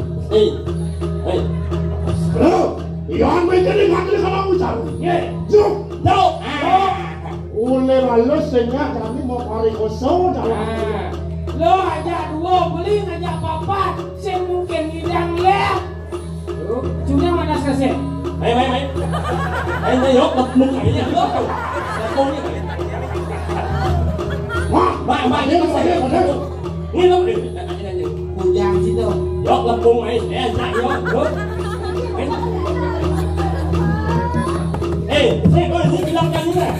Halo. Iyan may kali kalau cari. Ye. Jom. No. Ule lalu senya kami mau pari kosong jalan. Lo ajak dua beli ngajak papat, saya mungkin hidang leh. Cuma mana selesai? Mày mày lốt đập mông mày nha, lốt đâu. Con như vậy. Mày nó phải đây còn đâu. Nghe lắm đi. Bùi giang chứ đâu. Lốt đập mông mày, để anh chạy vô. Lốt. Ê, thế coi gì cái lông chân như này.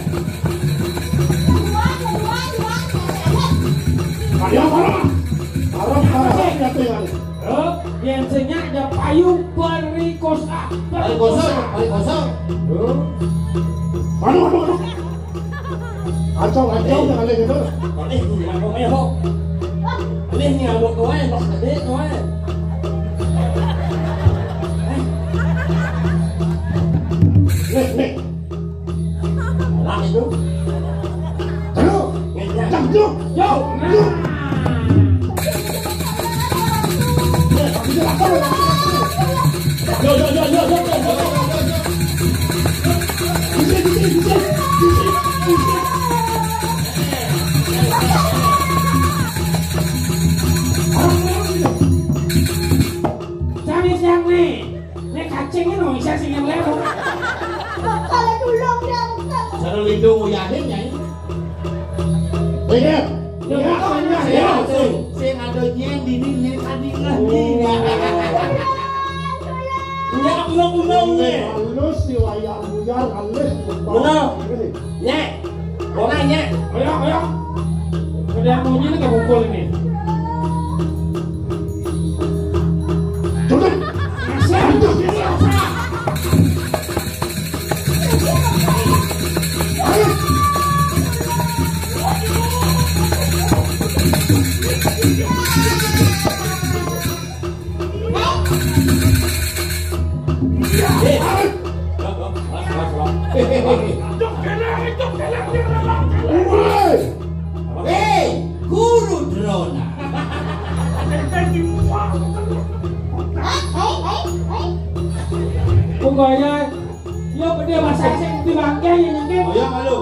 Yang senyap ada payung perikosa. Aduh. Kacau jangan lagi tu. Còn đây thì là con mày không? Lên nhà một cái ấy, một cái thôi. Nih. Làm gì đúng? Aduh. Jam jom. Yo. Sampai siang nih kacingnya nong bisa sing yang level. Kalau tulung dia bukan. Cara lindung uyahin ya. Lihat. Lihat. Sing ada nyen dini nyen tadi ngerti. Nhà ulong nè. Halus si wayang buyar halus. Benar. Nha. Có này nha. Ayo. Ada bunyi ni kayak pukul ini. Tutup. Guru drona. Pokoknya, yo pedih bahasa asing di bangkai yang nyengke. Oh ya malu.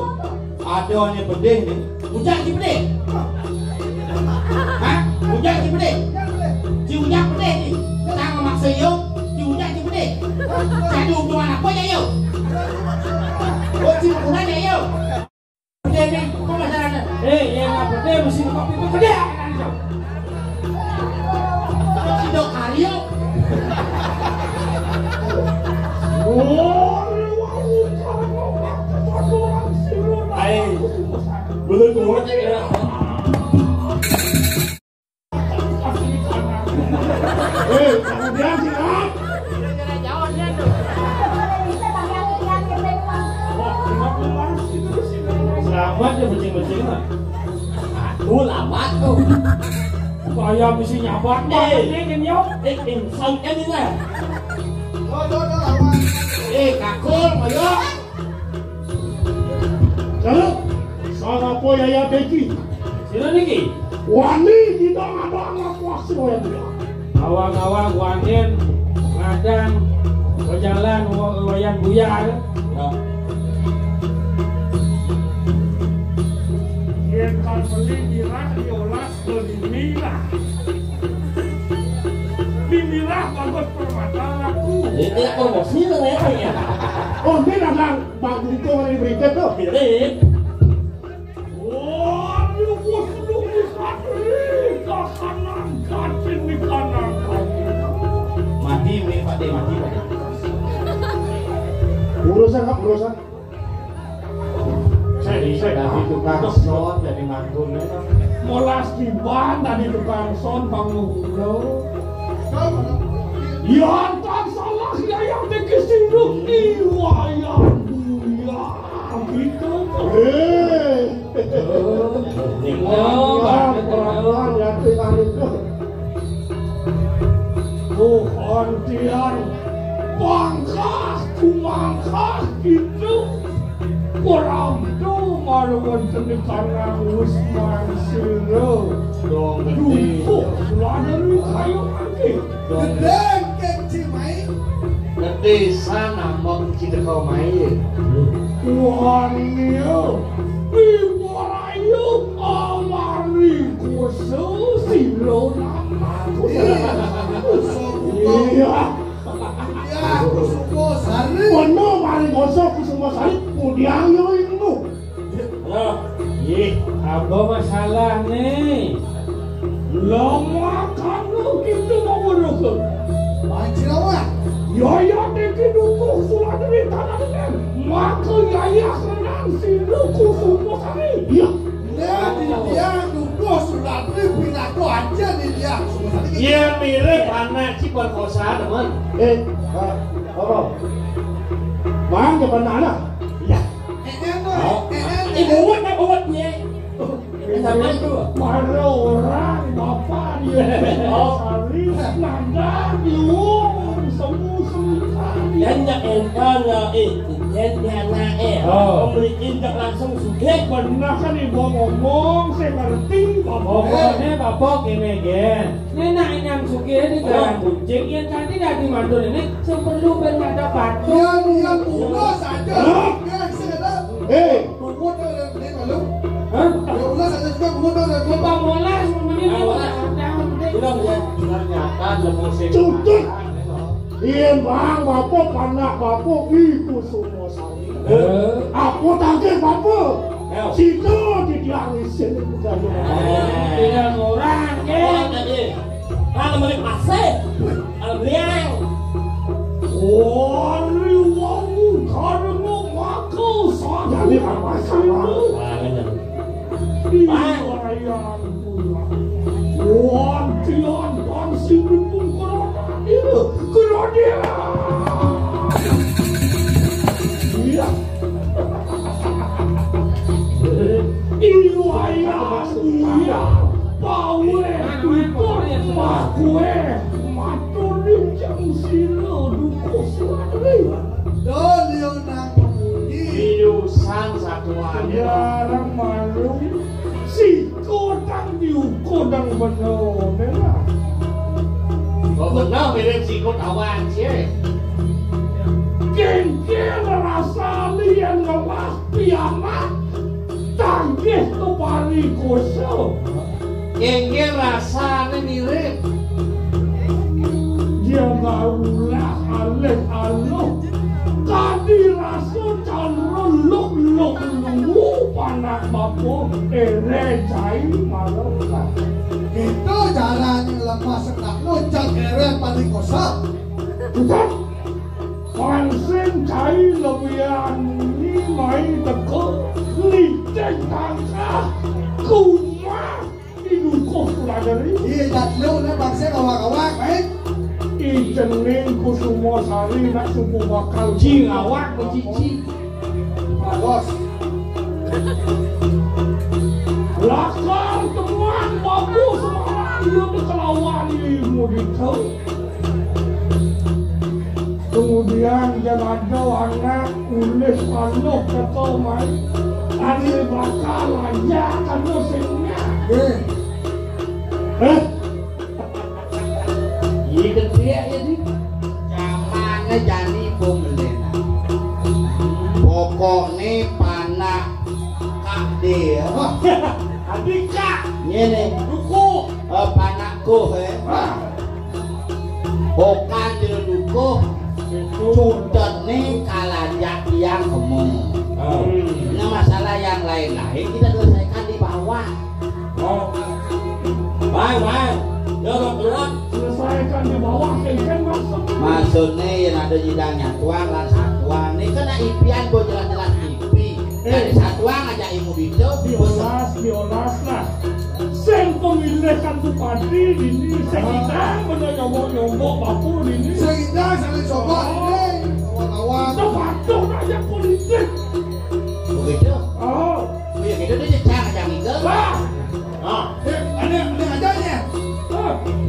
Ada orang yang pedih ni. Ujak si pedih. Hah? Ujak si pedih. Si ujak pedih ni. Kenapa maksa yo? Si ujak si pedih. Saya dulu mana apa ya yo? Oh si mana ya yo? Pedih ni, kau masalahnya. Yang nggak pedih mesin kopi itu pedih. Si dok Aryo. Ai, belum ngomong aja. Nyabat ya becing-becing lah. Aduh lamat tuh. Saya mesti nyabat ini kenyok. Insang kan ini lah. Kakul ayo. Kalau sana po ya Beki. Sino niki? Wani kita ada anak kuasa ya dia. Awang-awang wanen ngadang berjalan wayan buyar. Yang kan beli di radio las di Mirah. Di Mirah bagus permata aku. Ini promosi lah ya. Oh, Mirah lang bang itu hari berita tuh. Pilih. Wah, lu bos lu di kanan, kacin di kanan. Mati mati. Urusan apa urusan? Saya Dari tukang son dari mantun ya. Molas di ban tadi tukang son bang Nulo. Ya tak salah ya yang dikesiru iwayan duya gitu. Ya tinggal itu. Tuhan tian bangkah kumangkah gitu. Orang tu maluan tenikan Usman Siro. Dong Dukuk dari kayu lagi. Gedeng kecimai. Gede sana mau kita kau main. Wanio, Iwarayu, Amari Kusu, Siro nama. Iya. Ya, Kusumo Sari. Kono mari gosok Kusumo Sari, pudiang yo itu. Halo. Apa masalah nih? Lama kamu gitu mau berukun. Anjir awak. Yaya dikit dukuk sulah dari tanah dan maka yaya senang Siro Kusumo Sari. Iya. Dia duduk sudah beli pinatu aja nih dia. Iya mirip anak si perkosa teman. Apa? Bang, jalan anak. Iya. Ibu buatnya. Sama itu. Para orang bapak dia Sari nanda diung semua Yang entar yang membeli injak langsung sudah. benar kan ibu ngomong saya ngerti Pokoknya bapak gini gen. Nenek yang suki di jalan kucing yang tadi dari mandor ini perlu berada batu. Dia bunga saja. Dia sekedar bunga dari malu. Hah? Dia bunga saja juga bunga dari malu. Bapak molas menit Sudah ternyata musim. Cukup. Iya bang, bapak panak bapak itu semua Sari. Aku tangkir bapak. Situ didiarisin Tinggal orang gen. Kalau balik masih, kalau beliau. Wali wangu karena maka saya. Jadi apa salah? Iwayan pulang. Wantian pansi pun kerana iya. Iwayan iya. Pawe itu makwe maturin jam silo dukuk suari. Dolio nang pemuji. Iusan satuannya. Jarang malu. Si kodang diukodang benar lah. Kau benar mirip si kau tawan sih. Gengkel rasa lian lepas piamat. Tanggih kepari kosong. Gengger rasanya mirip. Dia gaulah alih aluh. Kadi rasa calon luk lu panak bapo jai malam. Itu jalan yang lemah senak muncak keren paling kosak. Bukan. Pansen cai lebihan ni mai teko licek tangkah kumah idukuk suladari. Iya jatlu nih bangsa kawak-kawak baik. Ijening Kusumo Sari nak suku bakal jingawak becici. Bos. Lakar temuan babu semarang dia dikelawan ilmu itu. Kemudian jangan ada anak ulis manuk atau main tadi bakal aja kan dosennya. Iya ketiak ya sih. Zamannya jadi pemelena. Pokoknya panak kak dia. Adik kak, Ini duku. panakku bukan di duku. Cudet nih kalajak yang gemuk. Nah masalah yang lain-lain kita selesaikan di bawah. Bang, jangan keluar. Selesaikan di bawah kan masuk. Maksudnya yang ada jidangnya tuang dan satuang. Ini kena impian gue jelas-jelas impi. Dari satuang aja ilmu itu. Diolas lah. Sen pemilihan tuh padi ini sekitar menyombong bapu ini. Sekitar saling coba ini kawan-kawan. Sepatuh aja politik. Begitu. Oh, Ya gitu dia jejak aja minggu. bah. Ada ajarnya.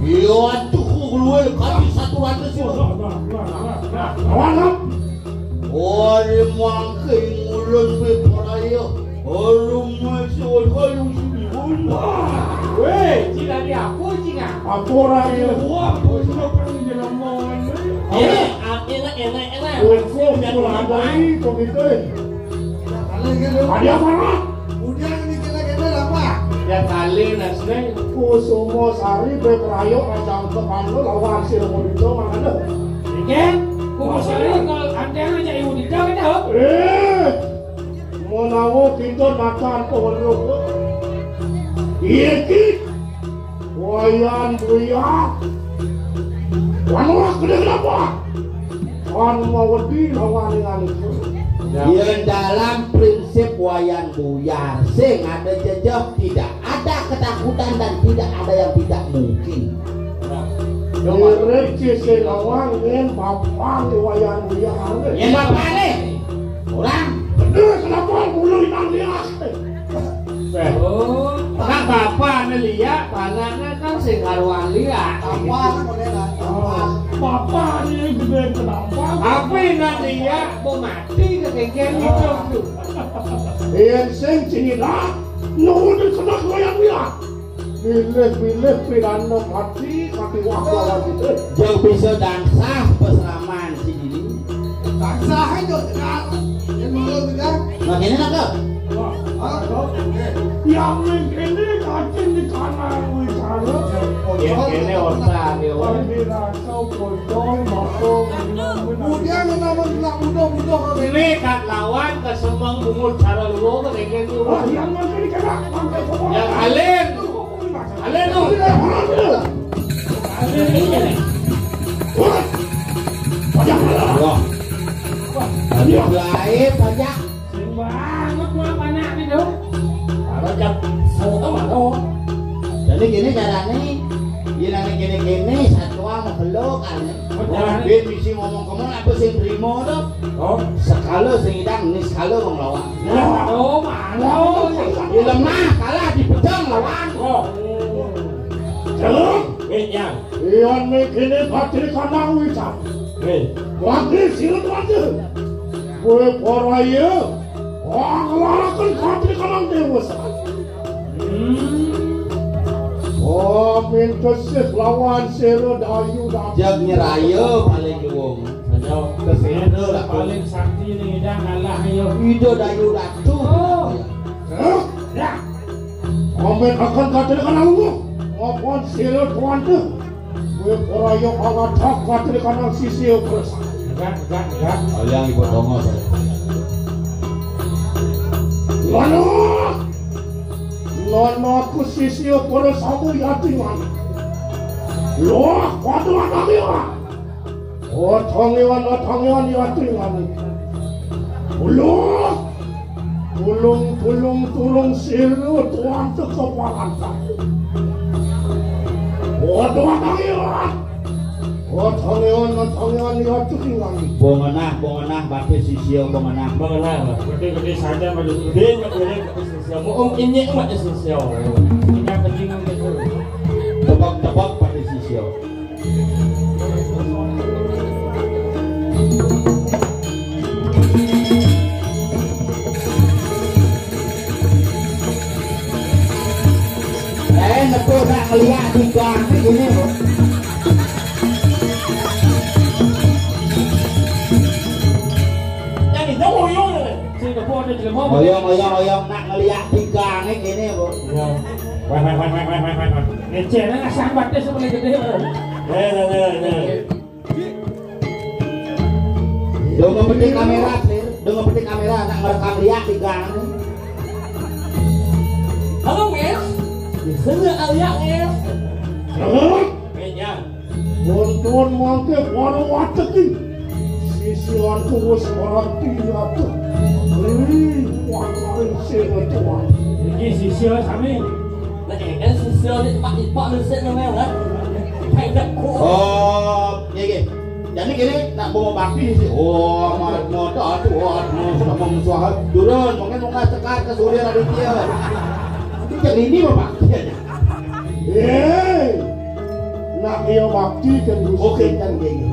Iya tuh keluar kali satu ratus sih. Kawan. Orang mangkai mulun berperaya. Orang masuk kalau sini. Weh, cina dia apa cina? Apa raya? Wah, sudah kan jalan mohon. Enak. Hukum pulang dari komite. Ada apa? Udah ini kena apa? Ya kali nasne. Kusumo sari berperaya macam teman lo lawan si Romodito mana? Ikan? Kusumo sari kalau anda aja ibu di jauh dah. Mau nawo kita makan pohon rokok. Iya kit, wayan buaya, wanwa gede kenapa? Wan mau wedi lawan dengan itu. Yang dalam prinsip wayang buyar sing ada jejak tidak ada ketakutan dan tidak ada yang tidak mungkin. Direki sing lawan ingin bapak di wayang buyar. Yang bapak nih, orang. Kenapa mulai nangis? Oh, kan bapak nelia, panahnya kan sing karuan liat. Apa kan modern? Bapak ini gede kenapa? Apa yang liat mau mati kekengken itu? Yang sing cina, nuhun kena wayang buyar. Bilih pirana mati waktu itu. Jauh bisa dan sah peseraman sini. Sah itu tidak. Yang belum tidak. Bagaimana kau? Yang ini kacang di kanan wicara. Ini orang ni orang. Dirasau bodong bakong Kemudian menang mudah. Ini kat lawan ke semang bungut cara lu kekengken tu. yang ini kena pakai semua. Yang Alin tu. Dia baik pajak. Banget gua banyak ni tu. Kalau jam Jadi gini caranya, gini satu mau belok kan. Dia misi ngomong kamu apa sing terima tuh? Sekali sing idang ini sekali mau lawan. Dia lemah kalah di pedang lawan. Jalan. Yang. Yang ini patri kanan wicara. Wakil silat wakil. Gue poraya. Wah, ngelarakan patri kanan dewasa. Oh, minta sih lawan seru dayu dah. Jag nyeraya paling luwung. Kesana lah paling sakti ni dah kalah ayo. Ido dayu datu. Ya. Komen akan patri kanan lu. Apaan seru tuan tu. Gue poraya agak tak patri kanan sisi operasi. Enggak. Yang ibu dongo. Lono ku sisi operasi sabu yatingan. Loh, kuatu atangiwan. Otangiwan yatingan. Loh, tulung seru tuan tu kepalan. Waduh atangiwan. Oh, tongeon lihat tuh hilang. Bongenah batis sisio bongenah. Gede-gede saja mah Gede sisio. Mau ini mah sisio. Tidak penting gitu. Tebak batis sisio. Nepo nak ngeliat di gang gini bu. Yang itu hoyong nih. Sini ke pohon di lemah. Hoyong nak ngeliat di gang gini bu. Wah. Ngecehnya nggak sambat deh sebelah gede. Nih. Dong petik kamera nak ngerekam liat di gang. Halo guys. Bisa aliak guys. Kayaknya. Bonton mangke warna wateki. Sisian kuus orang tiga tuh. Warna sih tuan. Ini sisio sami. Nah kan sisio di tempat mesin namanya kan. Kayak Oh, iya. Jadi gini nak bawa bakti sih. Oh, mau suah turun, mungkin mau sekar ke Surya Raditya. Jadi ini mah bakti aja. Nak dia bakti kan Oke kan gini.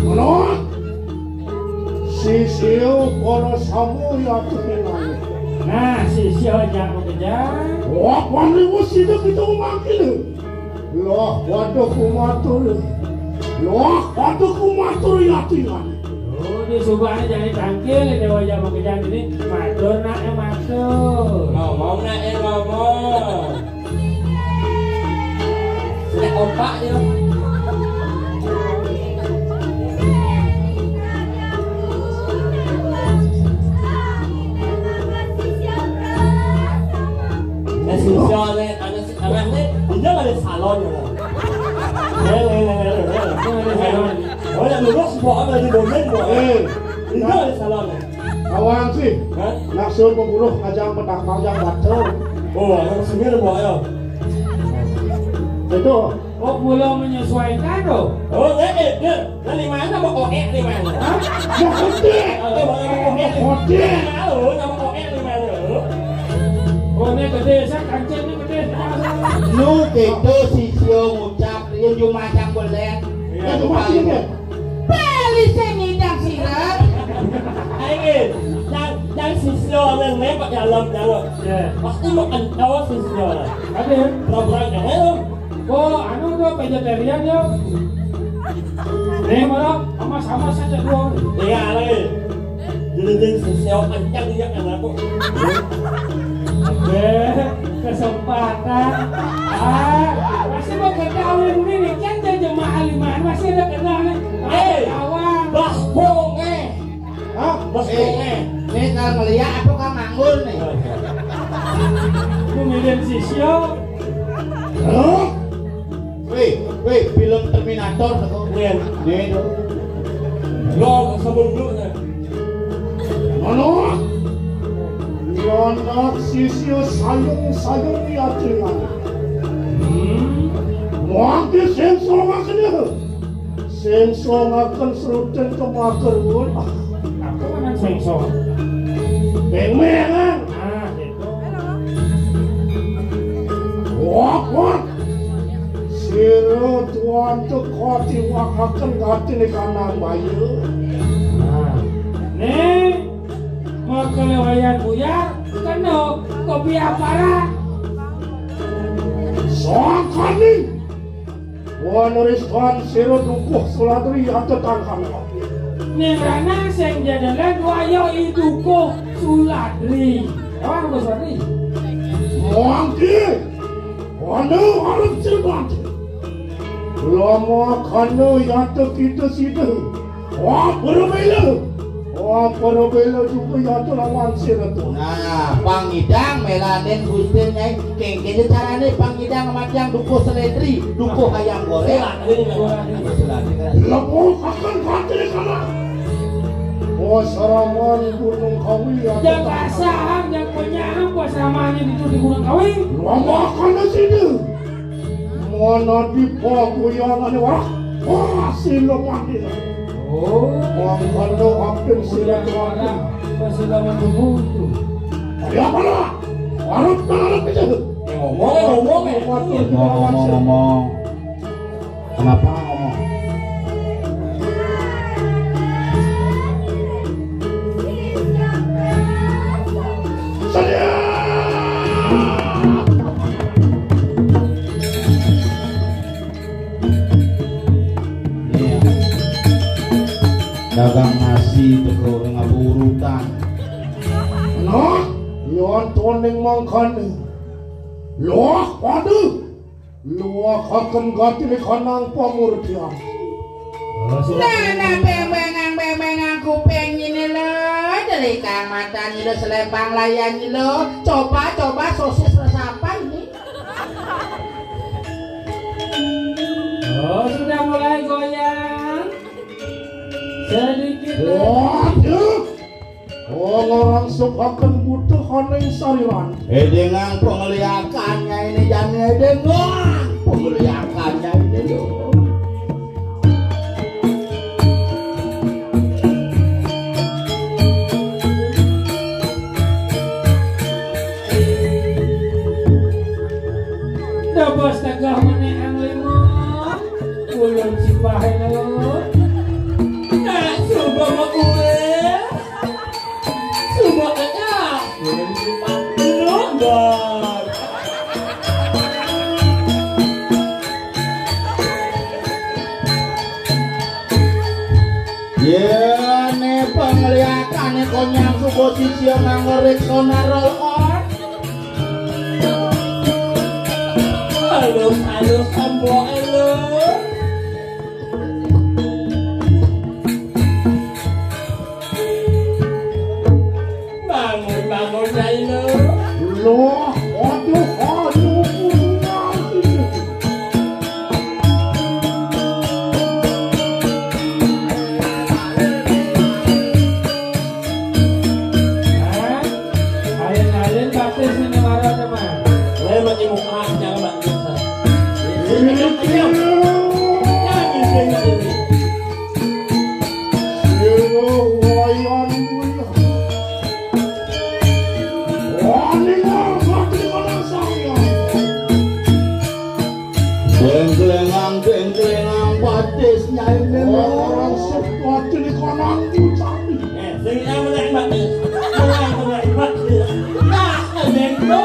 Mana? Sisio kalau samu ya tuh hilang. Nah, sisio aja mau kejar. Wah, pandai kita makin. Loh, waduh kumatur. Ya Tuhan. Oh, di subahnya jangan tangkil, dia wajah mau kejar ini. Matur nak matur. ngomong nak ngomong. Sudah opak dia. Anaknya dia ada salon ya. Oh ya lurus bawa lagi bomen bawa. Dia ada salon. Kawan sih, langsung membunuh ajang pedang panjang batel. Oh, yang sendiri bawa ya. Itu. Oh, belum menyesuaikan loh. Oh, dia dari mana mau OE di mana? Mau kode. Kode. Halo, nama OE di mana? Oh, ini gede, saya kancing ini gede. Nu itu sisio ngucap dia cuma yang boleh. Ya cuma sih kan. Beli semidang sirat. Ayo, yang sisio yang memang dalam. Pasti mau entah sisio. Ada. Berapa yang Oh, anu tuh vegetarian yo. Nih malah sama-sama saja dua. Iya lagi. Jadi sisio kencang dia kan aku. Oke, kesempatan. Masih mau ketahuin ini kan jemaah limaan masih ada kenal nih. Kawan. Bas bonge. Hah? Bas bonge. Ini kalau ngeliat aku kan nganggur nih. Aku milih sisio. Wih, film Terminator tuh. Nih, lo sebelum dulu nih. Mana? Anak sisio sayang ya Tuhan. Mungkin sensor akan serutan ke makerun. Aku mana sensor. Beng-bengan. Gitu. Wah. Siro tuan tekoti wakakan gati ni kanan bayu. Nih, mau kelewayan buyar, kena kopi aparat. Soal kani. Wanuris tuan siro dukuh seladri atau tangkang. Nih karena seng jadalan wayo iduko suladri. Apa aku suladri? Mungkin. Wanu harus cermat. Lama kanu yata kita situ. Wah berbela juga yata lawan siratu. Nah, pangidang melanin gustinnya kengkene carane pangidang macam dukuh seledri, dukuh ayam goreng. Lama akan kate kana. Oh saraman gunung kawi yata. Jaga saham, jangan penyaham, buat samanya di Gunung Kawi. Lama kana situ. ngono di pokuyangan wah. Wah, siluman itu. Oh, Mongkon do hampir silaturahmi. Persilaman begitu. Ya mana? Warung tangan aja. Ngomong. Kenapa ngomong? Saya. Dagang nasi teko ngaburutan. Nah, yon toning mangkane. Loh, waduh. Luak akan ganti di kanang pamurtian. Nah, bemengang kuping ini loh. Dari kang mata ini loh, selempang layan ini loh. Coba sosis resapan nih. Oh, sudah mulai goyang. Sedikit. Waduh. Orang akan butuh haneng sariwan. Dengan penglihatannya ini jangan dengan penglihatannya ini loh. Dah bos tegah mana ang limon. Ulun si pahay na lo. Nah, coba mau gue. Coba aja. Ulun si pahay lo. Ya nih penglihatannya konyang suposisi nganggorik sonar on. Halus sampo elo. Bangun elo. Loh, waduh. Alin baptis ini marah teman. Saya bagi muka jangan bagi kita. Genggelengang batisnya ini Orang sebuah di kanan ucapi. Sing yang menerima nah, bento,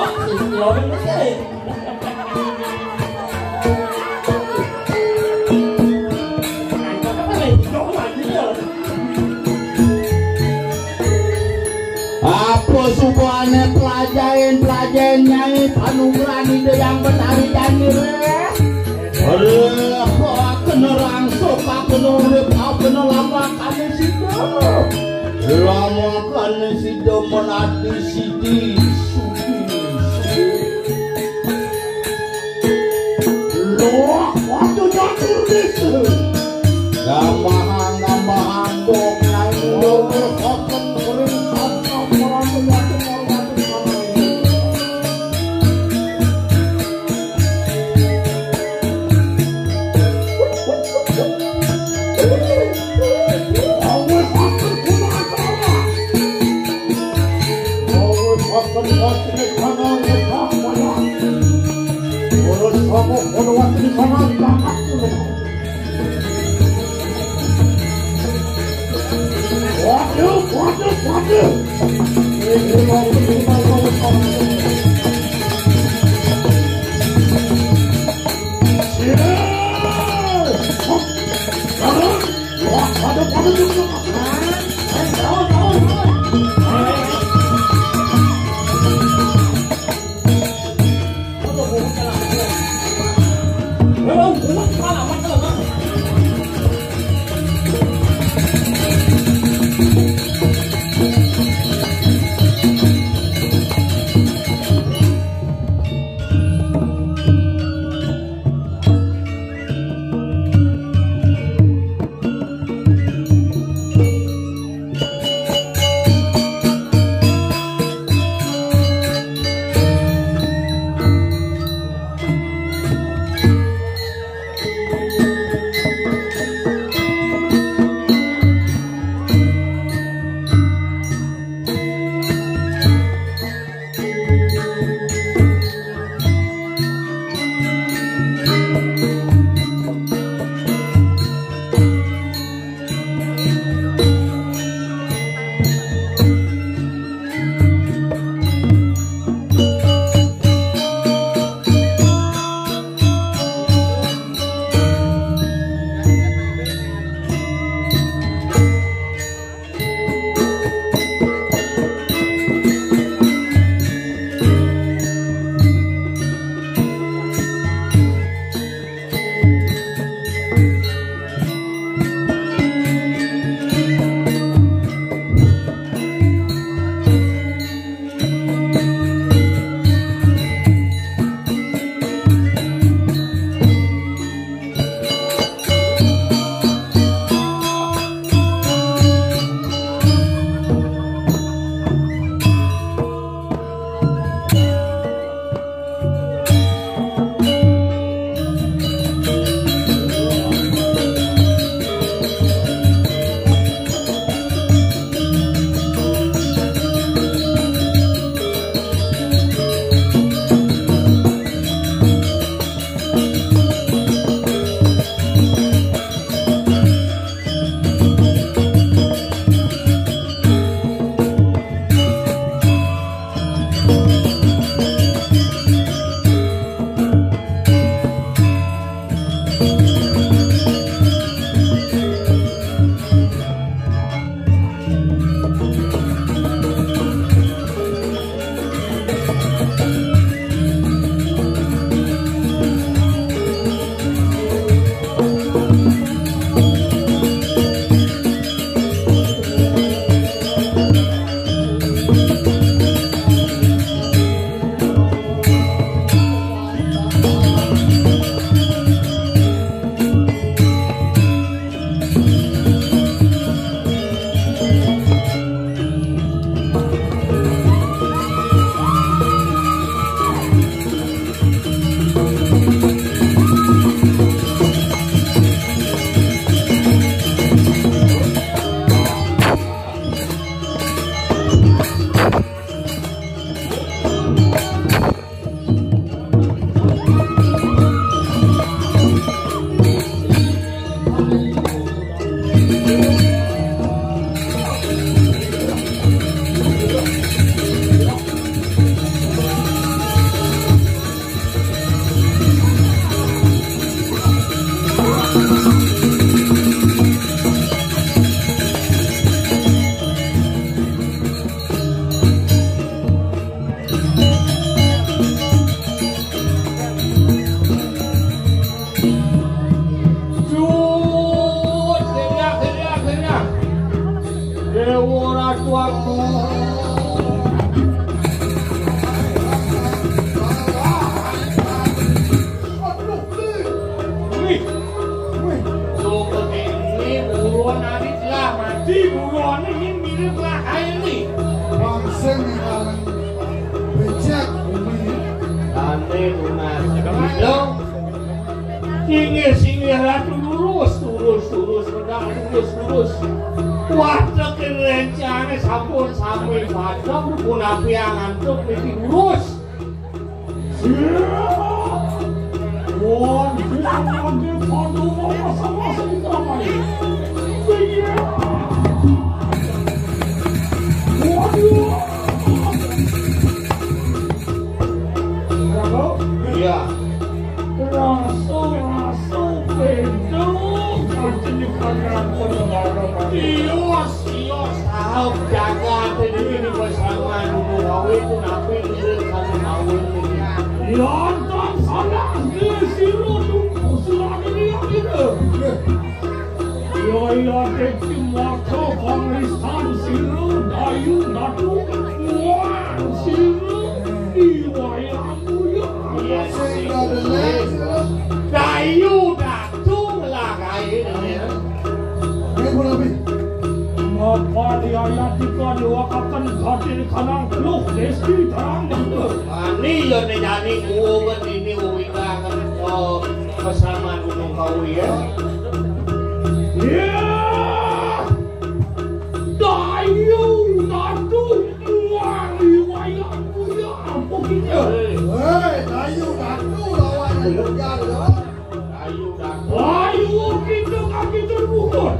lo mesin. apa subuhane pelajain nyai panugrani de yang betari jani re. Kenerang soka kenurip lama kane sido. Lama kane sido menati sidi suki. Loh, waktu jatuh itu. Gambahan dok nyai Loh, akan kering sama orang menyatu orang ini. Dewa ratuaku. Buruan adit lah mati, buruan ini mirip lah kayak ini. Bangsa yang becek bumi. Tante lunas, dong. Singgir ratu lurus, pedang lurus. Kuatnya kerencana sampun sampai padang, pun api yang ngantuk mesti lurus. Wah, jangan dipandu masa-masa di kamar ini. Iya. Rasa pedang artinya kanan pendengar. Ios, ahok jaga ini bersama dulu awet pun api ini sama awet ini. Lantas salah di siru usulan ini yang itu. Ya dekti maka pangrisan siru dayu datu kuat siru iwayamu ya. Dayu datu lah kayak ini. Maka dia jika diwakilkan hadir kanang keluk desi terang betul. Ini ya jadi kuat ini uwikan bersama gunung kau ya. Ya, dayu datu wali wayangmu ya apa gitu? Dayu datu lawan yang Dayu gitu kaki terbukut.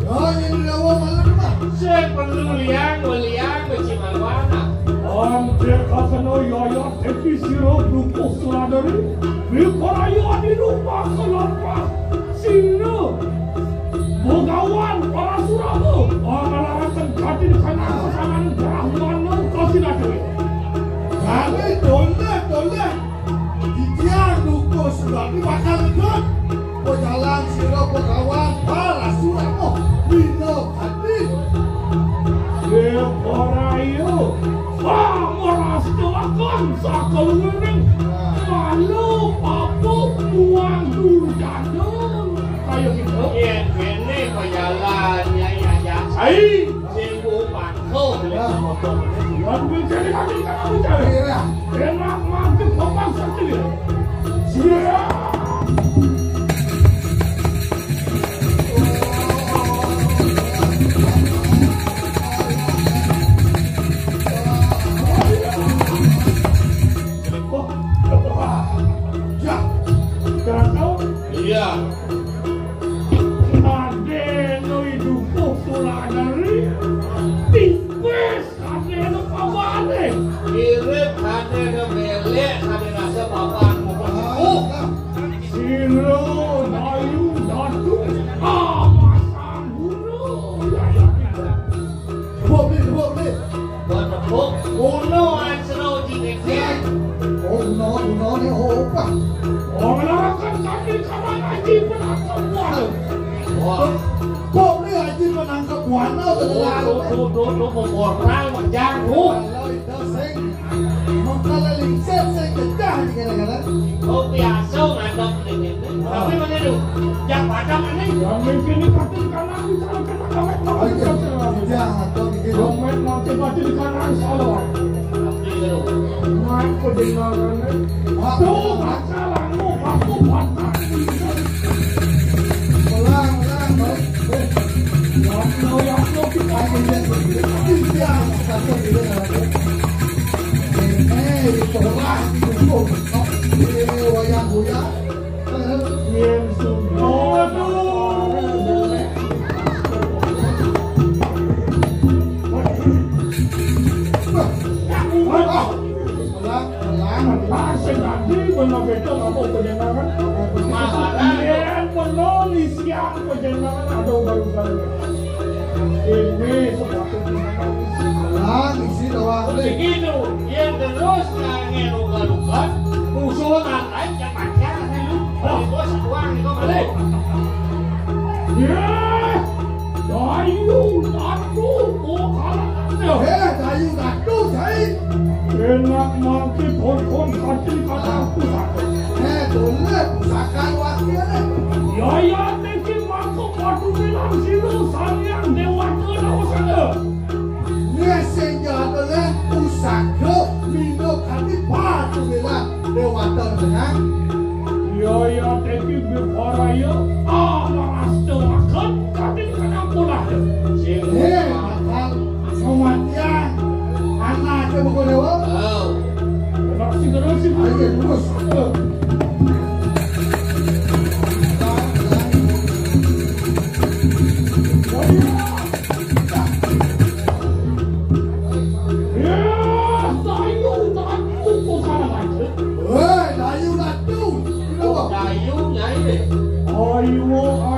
ini lawan malam mah. Sepenulian berciman warna. Hampir kasano yaya teki siro dukuh suladari. Bikorayu adi rumah kelompok siro. Bukawan para suramu. Mengarahkan katin kanan kesamaan Brahmana kasih dadu. Kami toleh. Didiang dukuh suladari bakal ikut. Jalan siro bukawan para suramu. Bino hati. Bikorayu. Meras doakan sakeluring. Malu papu buang durjana. Kayak gitu. Ini berjalan ya. Hai, sibuk pantau. Yang mencari kaki kamu cari. Enak mati kopang sendiri. Sudah. Iya. Adeno hidup suladari. Tipes adeno pabane. Irip adeno belek adeno rasa papan mau. Siro dayu datu amasan gunung. Boleh. Buat uno ansro dikek. Uno ni opa. Orang akan kaki kanan aji penangkap buana. Boleh aji menangkap buana terlalu. Memborang menjanggu. Kalau itu sing mengkeliling sing kedah di kadang-kadang. Oh biasa ngadap ini. Tapi mana tu? Yang padam ini. Yang mungkin di kaki kanan di sana kena kawet. Jangan atau begini. Kawet nanti kaki di kanan salah. Mat kau dengar ni. Tuh masalahmu aku patah. Ulang. Yang kita Jangan satu itu nanti. Ditolak cukup. Wayang buya. yang sudah. Sengaja benar-benar apa perjalanan? Yang menulis yang perjalanan ada baru-baru. Ini sepatutnya Isi doang. begitu. Yang terus nangin luka-luka, musuh lain yang pacar dulu. Kalau bos uang itu balik. Ya, dayu, aku dong. Dayu gadu jai. Enak makin kon kaki kata pusaka. Boleh pusaka wakilnya. Ya teki masuk waktu bilang situ sayang dewa kenal sana. Biasanya adalah pusaka mino kami patu bilang dewa tenang. Ya teki berparaya malas doakan kami kenal pula. Makal kematian anak ke buku dewa. Terus. Ayo terus.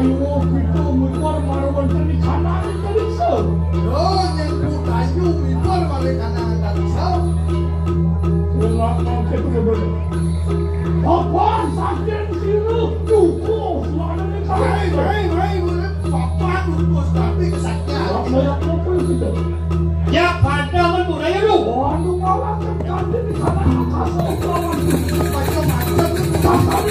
Ayo kita mekar marwan tadi kanan tadi so. Yang ku dayu mekar balik kanan tadi so. Enggak mampu bener. Papan sakit sini cukup selama ni Hei, papan urus tapi kesaktian. Apa kita? Ya pada kan budaya lu. Waduh malah terjadi di sana kasar kawan. Macam-macam Kasar.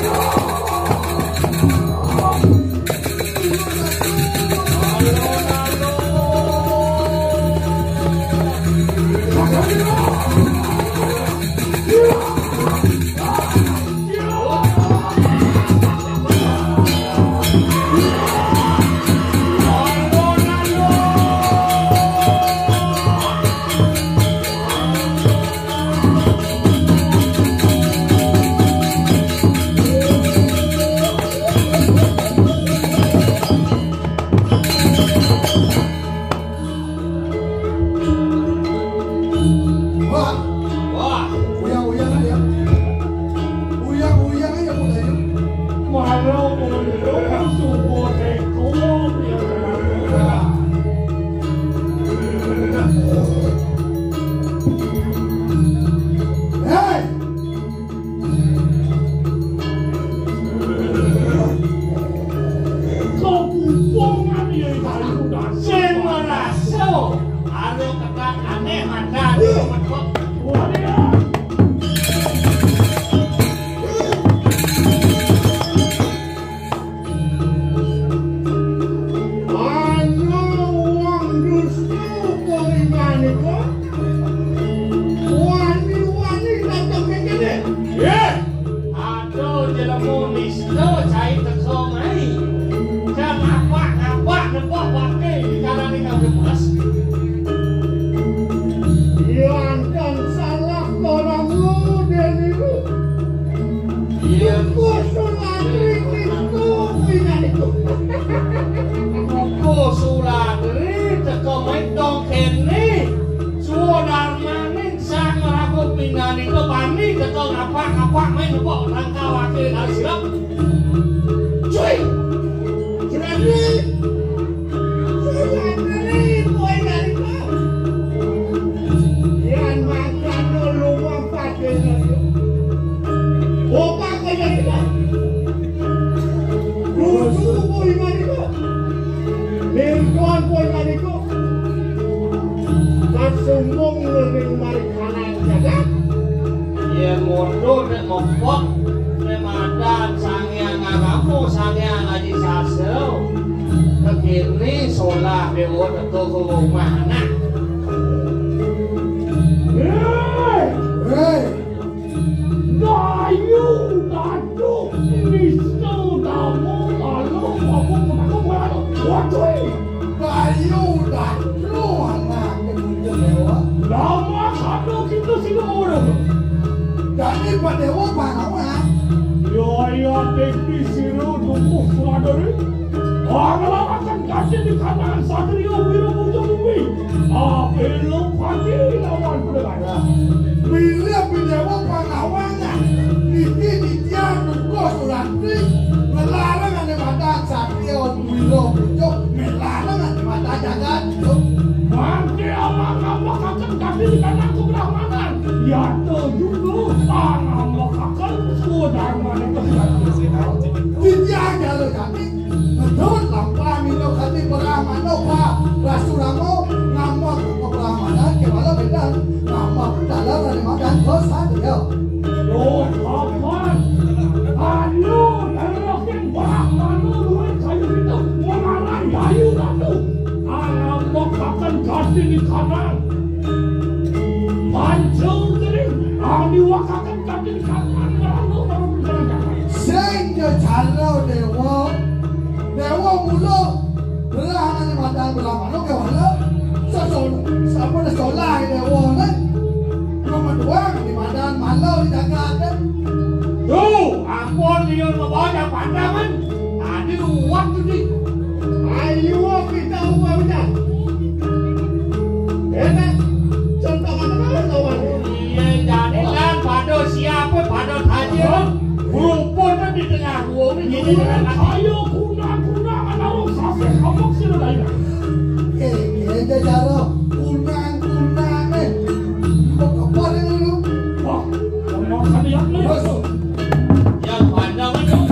Rasulah mau ngambek ke Brahmana Tapi di kanan mancung kering diwakakan tapi di kanan baru Sehingga jalo dewa mulu belahan mata belahan lo ke mana siapa dah solah dewa kan nomor dua di mana malau di jagat tuh ampun dia membaca pandangan tadi waktu ni ayo kita ubah benar enak contoh mana kawan iya jadi kan pada siapa pada tanya rumput di tengah ruang ni jadi ayo kuna kalau sampai kamu sini lagi kita jalo kuna kok kapal ini wah mau kalian ni yang pandangan dong.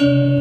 Thank you.